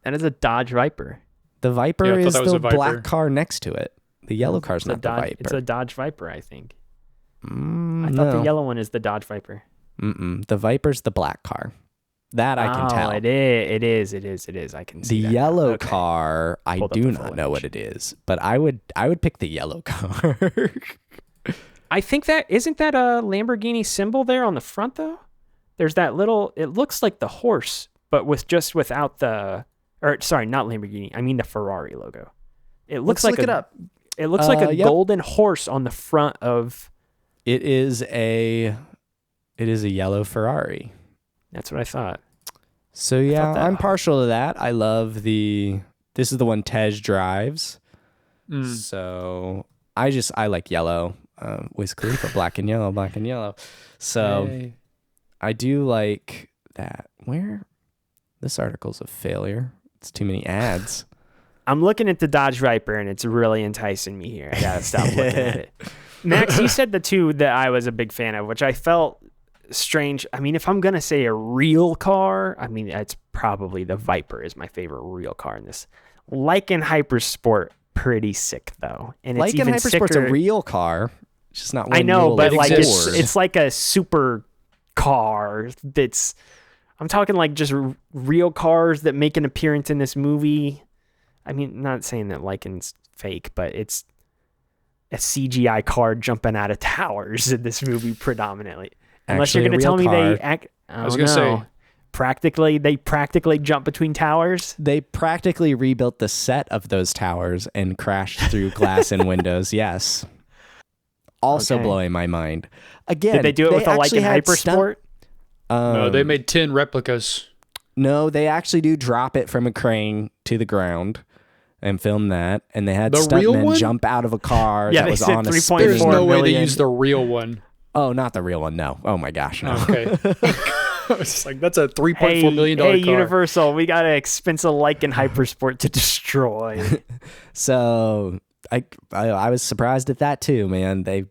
That is a Dodge Viper. The Viper is the black car next to it. The yellow car's not the Viper. It's a Dodge Viper, I think. I thought the yellow one is the Dodge Viper. The Viper's the black car. That I can tell. It is. I can see the that. yellow car. I do not know what it is, but I would pick the yellow car. I think that isn't that a Lamborghini symbol there on the front though. There's that little. It looks like the horse, but without the. Or sorry, not Lamborghini. I mean the Ferrari logo. It looks like look it up. It looks like a golden horse on the front of. It is a yellow Ferrari. That's what I thought. So yeah, I'm partial to that. I love this is the one Tej drives. So I like yellow. Wiz Khalifa, black and yellow. So hey. I do like that. This article's a failure. It's too many ads. I'm looking at the Dodge Viper and it's really enticing me here. I gotta stop looking at it. Max, you said the two that I was a big fan of, which I felt strange. I mean, if I'm gonna say a real car, I mean it's probably the Viper is my favorite real car in this. Lykan Hypersport, pretty sick though, and it's even sicker. Hypersport's a real car, it's just not one. I know, but like exists. it's like a super car. That's I'm talking like just real cars that make an appearance in this movie. I mean, not saying that Lykan's fake, but it's a CGI car jumping out of towers in this movie predominantly. Unless you're going to tell me they act. I was going to say, they practically jump between towers. They practically rebuilt the set of those towers and crashed through glass and windows. Yes. Also blowing my mind. Again, did they do it with a Lykan Hypersport? No, they made 10 replicas. No, they actually do drop it from a crane to the ground and film that. And they had stuntmen jump out of a car that was on a spinning. There's no way they used the real one. Oh, not the real one. No. Oh my gosh. No. Okay. It's like, that's a $3.4 million car. Hey, Universal, we got an expensive Lykan Hypersport to destroy. So I was surprised at that too, man. They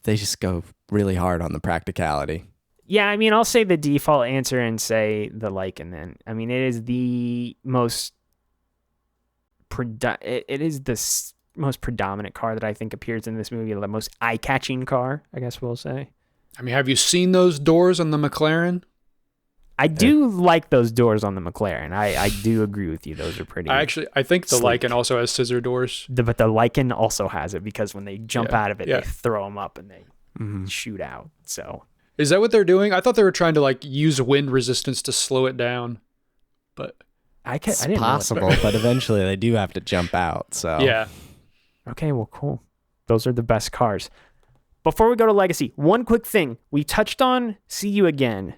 just go really hard on the practicality. Yeah, I mean, I'll say the default answer and say the Lykan then. I mean, it is the most most predominant car that I think appears in this movie, the most eye-catching car, I guess we'll say. I mean, have you seen those doors on the McLaren? I do like those doors on the McLaren. I do agree with you. Those are pretty. I think the Lykan also has scissor doors. But the Lykan also has it because when they jump out of it, they throw them up and they shoot out. So is that what they're doing? I thought they were trying to like use wind resistance to slow it down, but it's possible. But eventually they do have to jump out. So yeah. Okay, well, cool. Those are the best cars. Before we go to Legacy, one quick thing. We touched on See You Again,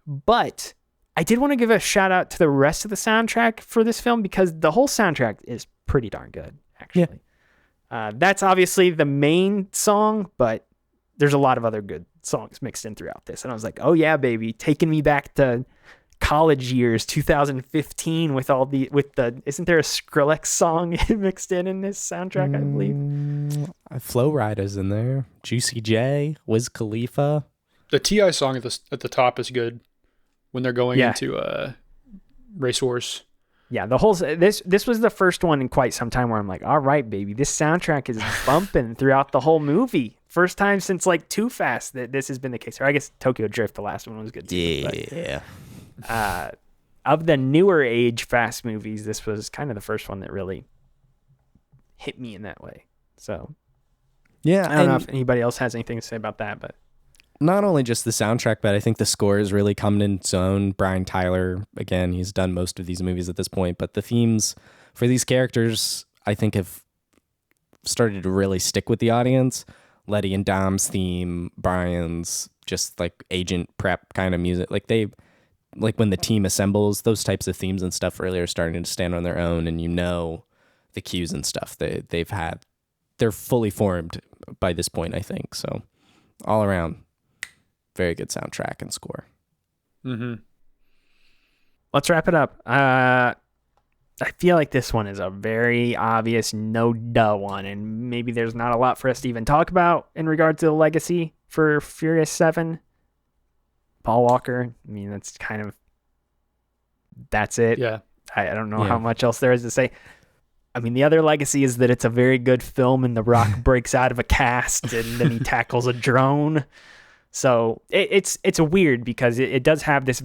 but I did want to give a shout out to the rest of the soundtrack for this film because the whole soundtrack is pretty darn good, actually. Yeah. That's obviously the main song, but there's a lot of other good songs mixed in throughout this. And I was like, oh yeah, baby, taking me back to college years, 2015 with isn't there a Skrillex song mixed in this soundtrack, I believe? Flow Rida's in there. Juicy J, Wiz Khalifa. The T.I. song at the top is good when they're going into Race Wars. Yeah, the whole this was the first one in quite some time where I'm like, all right, baby, this soundtrack is bumping throughout the whole movie. First time since like Too Fast that this has been the case. Or I guess Tokyo Drift, the last one was good too. Yeah. Of the newer age Fast movies, this was kind of the first one that really hit me in that way. So yeah, I don't know if anybody else has anything to say about that, but not only just the soundtrack, but I think the score is really coming in its own. Brian Tyler, again, he's done most of these movies at this point, but the themes for these characters, I think, have started to really stick with the audience. Letty and Dom's theme, Brian's just like agent prep kind of music. Like when the team assembles, those types of themes and stuff really are starting to stand on their own, and the cues and stuff they're fully formed by this point, I think. So all around, very good soundtrack and score. Mm-hmm. Let's wrap it up. I feel like this one is a very obvious no-duh one, and maybe there's not a lot for us to even talk about in regard to the legacy for Furious 7. Paul Walker, I mean, that's it. Yeah. I don't know how much else there is to say. I mean, the other legacy is that it's a very good film and The Rock breaks out of a cast and then he tackles a drone. So it's weird because it does have this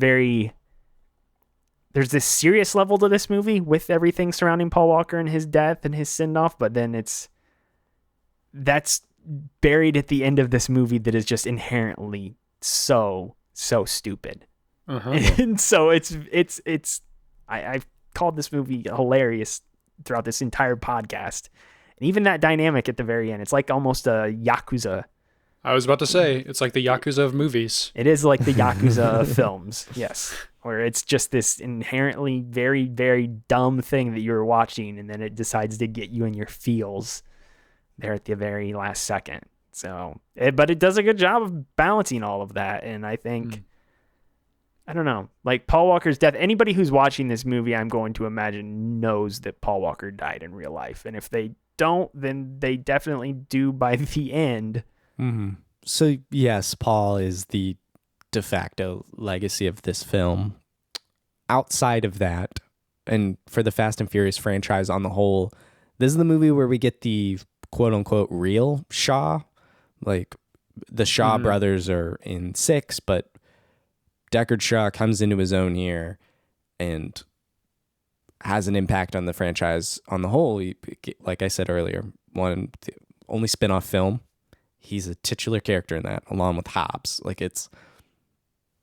there's this serious level to this movie with everything surrounding Paul Walker and his death and his send-off, but then that's buried at the end of this movie that is just inherently so stupid. And so I've called this movie hilarious throughout this entire podcast. And even that dynamic at the very end, it's like almost a Yakuza. I was about to say, it's like the Yakuza of movies. It is like the Yakuza of films, yes. Where it's just this inherently very, very dumb thing that you're watching, and then it decides to get you in your feels there at the very last second. So, but it does a good job of balancing all of that. And I think, I don't know, like Paul Walker's death, anybody who's watching this movie, I'm going to imagine, knows that Paul Walker died in real life. And if they don't, then they definitely do by the end. Mm-hmm. So yes, Paul is the de facto legacy of this film. Outside of that, and for the Fast and Furious franchise on the whole, this is the movie where we get the quote unquote real Shaw. Like the Shaw brothers are in 6, but Deckard Shaw comes into his own here and has an impact on the franchise on the whole. Like I said earlier, the only spin-off film. He's a titular character in that, along with Hobbs. Like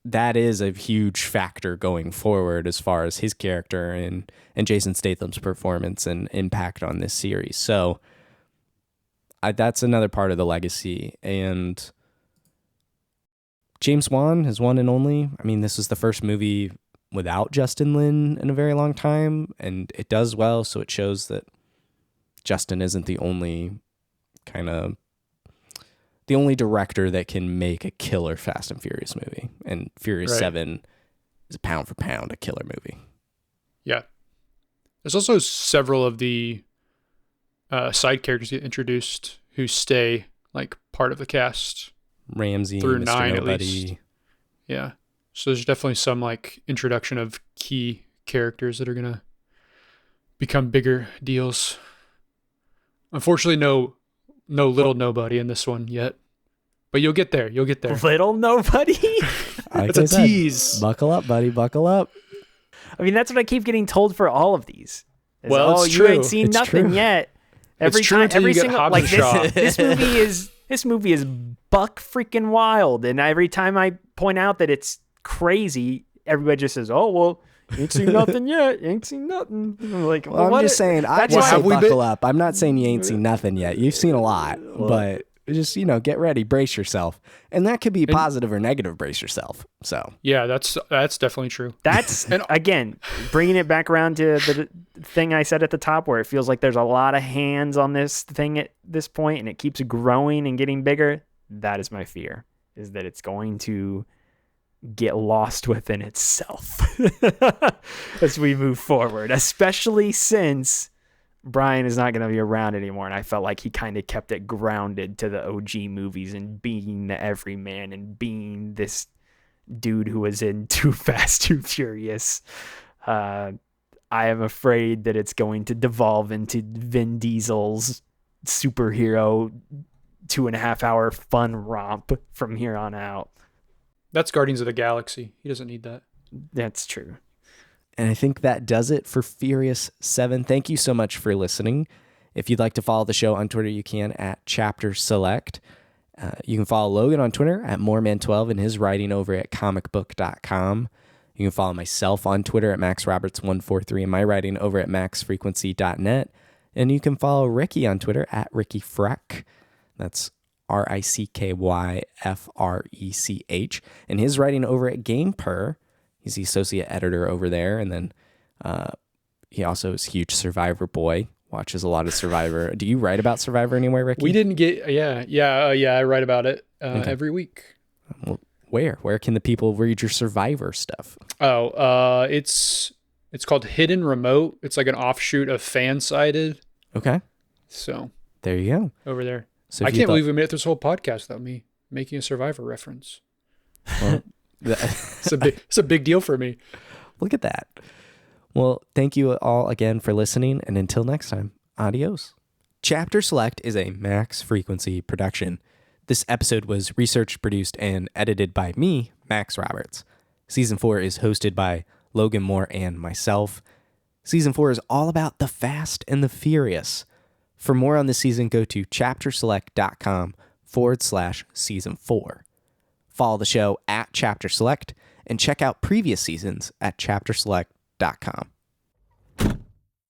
that is a huge factor going forward as far as his character and Jason Statham's performance and impact on this series. So that's another part of the legacy. And James Wan, his one and only. I mean, this is the first movie without Justin Lin in a very long time, and it does well. So it shows that Justin isn't the only director that can make a killer Fast and Furious movie. And Furious 7 is pound for pound a killer movie. Yeah. There's also several of the side characters get introduced who stay like part of the cast. Ramsey, through Mr. 9 Nobody. at least. Yeah. So there's definitely some like introduction of key characters that are going to become bigger deals. Unfortunately, no little nobody in this one yet, but you'll get there. Little nobody? It's a tease. Buckle up, buddy. Buckle up. I mean, that's what I keep getting told for all of these. Well, it's you true. ain't seen It's nothing true. yet. Every It's true time, until every you get single Hobbs like and Shaw. this movie is buck freaking wild, and every time I point out that it's crazy, everybody just says, "Oh well, you ain't seen nothing yet. You ain't seen nothing." I'm like, Well, I'm just saying, I just say have we buckle been- up. I'm not saying you ain't seen nothing yet. You've seen a lot, but just, get ready, brace yourself. And that could be positive or negative, brace yourself. So Yeah, that's definitely true. That's again bringing it back around to the thing I said at the top, where it feels like there's a lot of hands on this thing at this point, and it keeps growing and getting bigger. That is my fear, is that it's going to get lost within itself as we move forward, especially since Brian is not going to be around anymore. And I felt like he kind of kept it grounded to the OG movies and being the everyman and being this dude who was in Too Fast, Too Furious. I am afraid that it's going to devolve into Vin Diesel's superhero 2.5-hour fun romp from here on out. That's Guardians of the Galaxy. He doesn't need that. That's true. And I think that does it for Furious 7. Thank you so much for listening. If you'd like to follow the show on Twitter, you can at Chapter Select. You can follow Logan on Twitter at Moreman12 and his writing over at comicbook.com. You can follow myself on Twitter at MaxRoberts143 and my writing over at maxfrequency.net. And you can follow Ricky on Twitter at Ricky Frech. That's RICKYFRECH. And his writing over at GamePer. He's the associate editor over there. And then he also is a huge Survivor boy, watches a lot of Survivor. Do you write about Survivor anywhere, Ricky? We didn't get, I write about it every week. Well, where can the people read your Survivor stuff? It's called Hidden Remote. It's like an offshoot of Fansided. Okay. So There you go. over there. So I can't believe we made it through this whole podcast without me making a Survivor reference. Well, It's a big deal for me. look at that. Well, thank you all again for listening, and until next time, adios. Chapter Select is a Max Frequency production. This episode was researched, produced, and edited by me, Max Roberts. Season 4 is hosted by Logan Moore and myself. Season 4 is all about the Fast and the Furious. For more on this season, go to chapterselect.com/season 4. Follow the show at Chapter Select and check out previous seasons at chapterselect.com.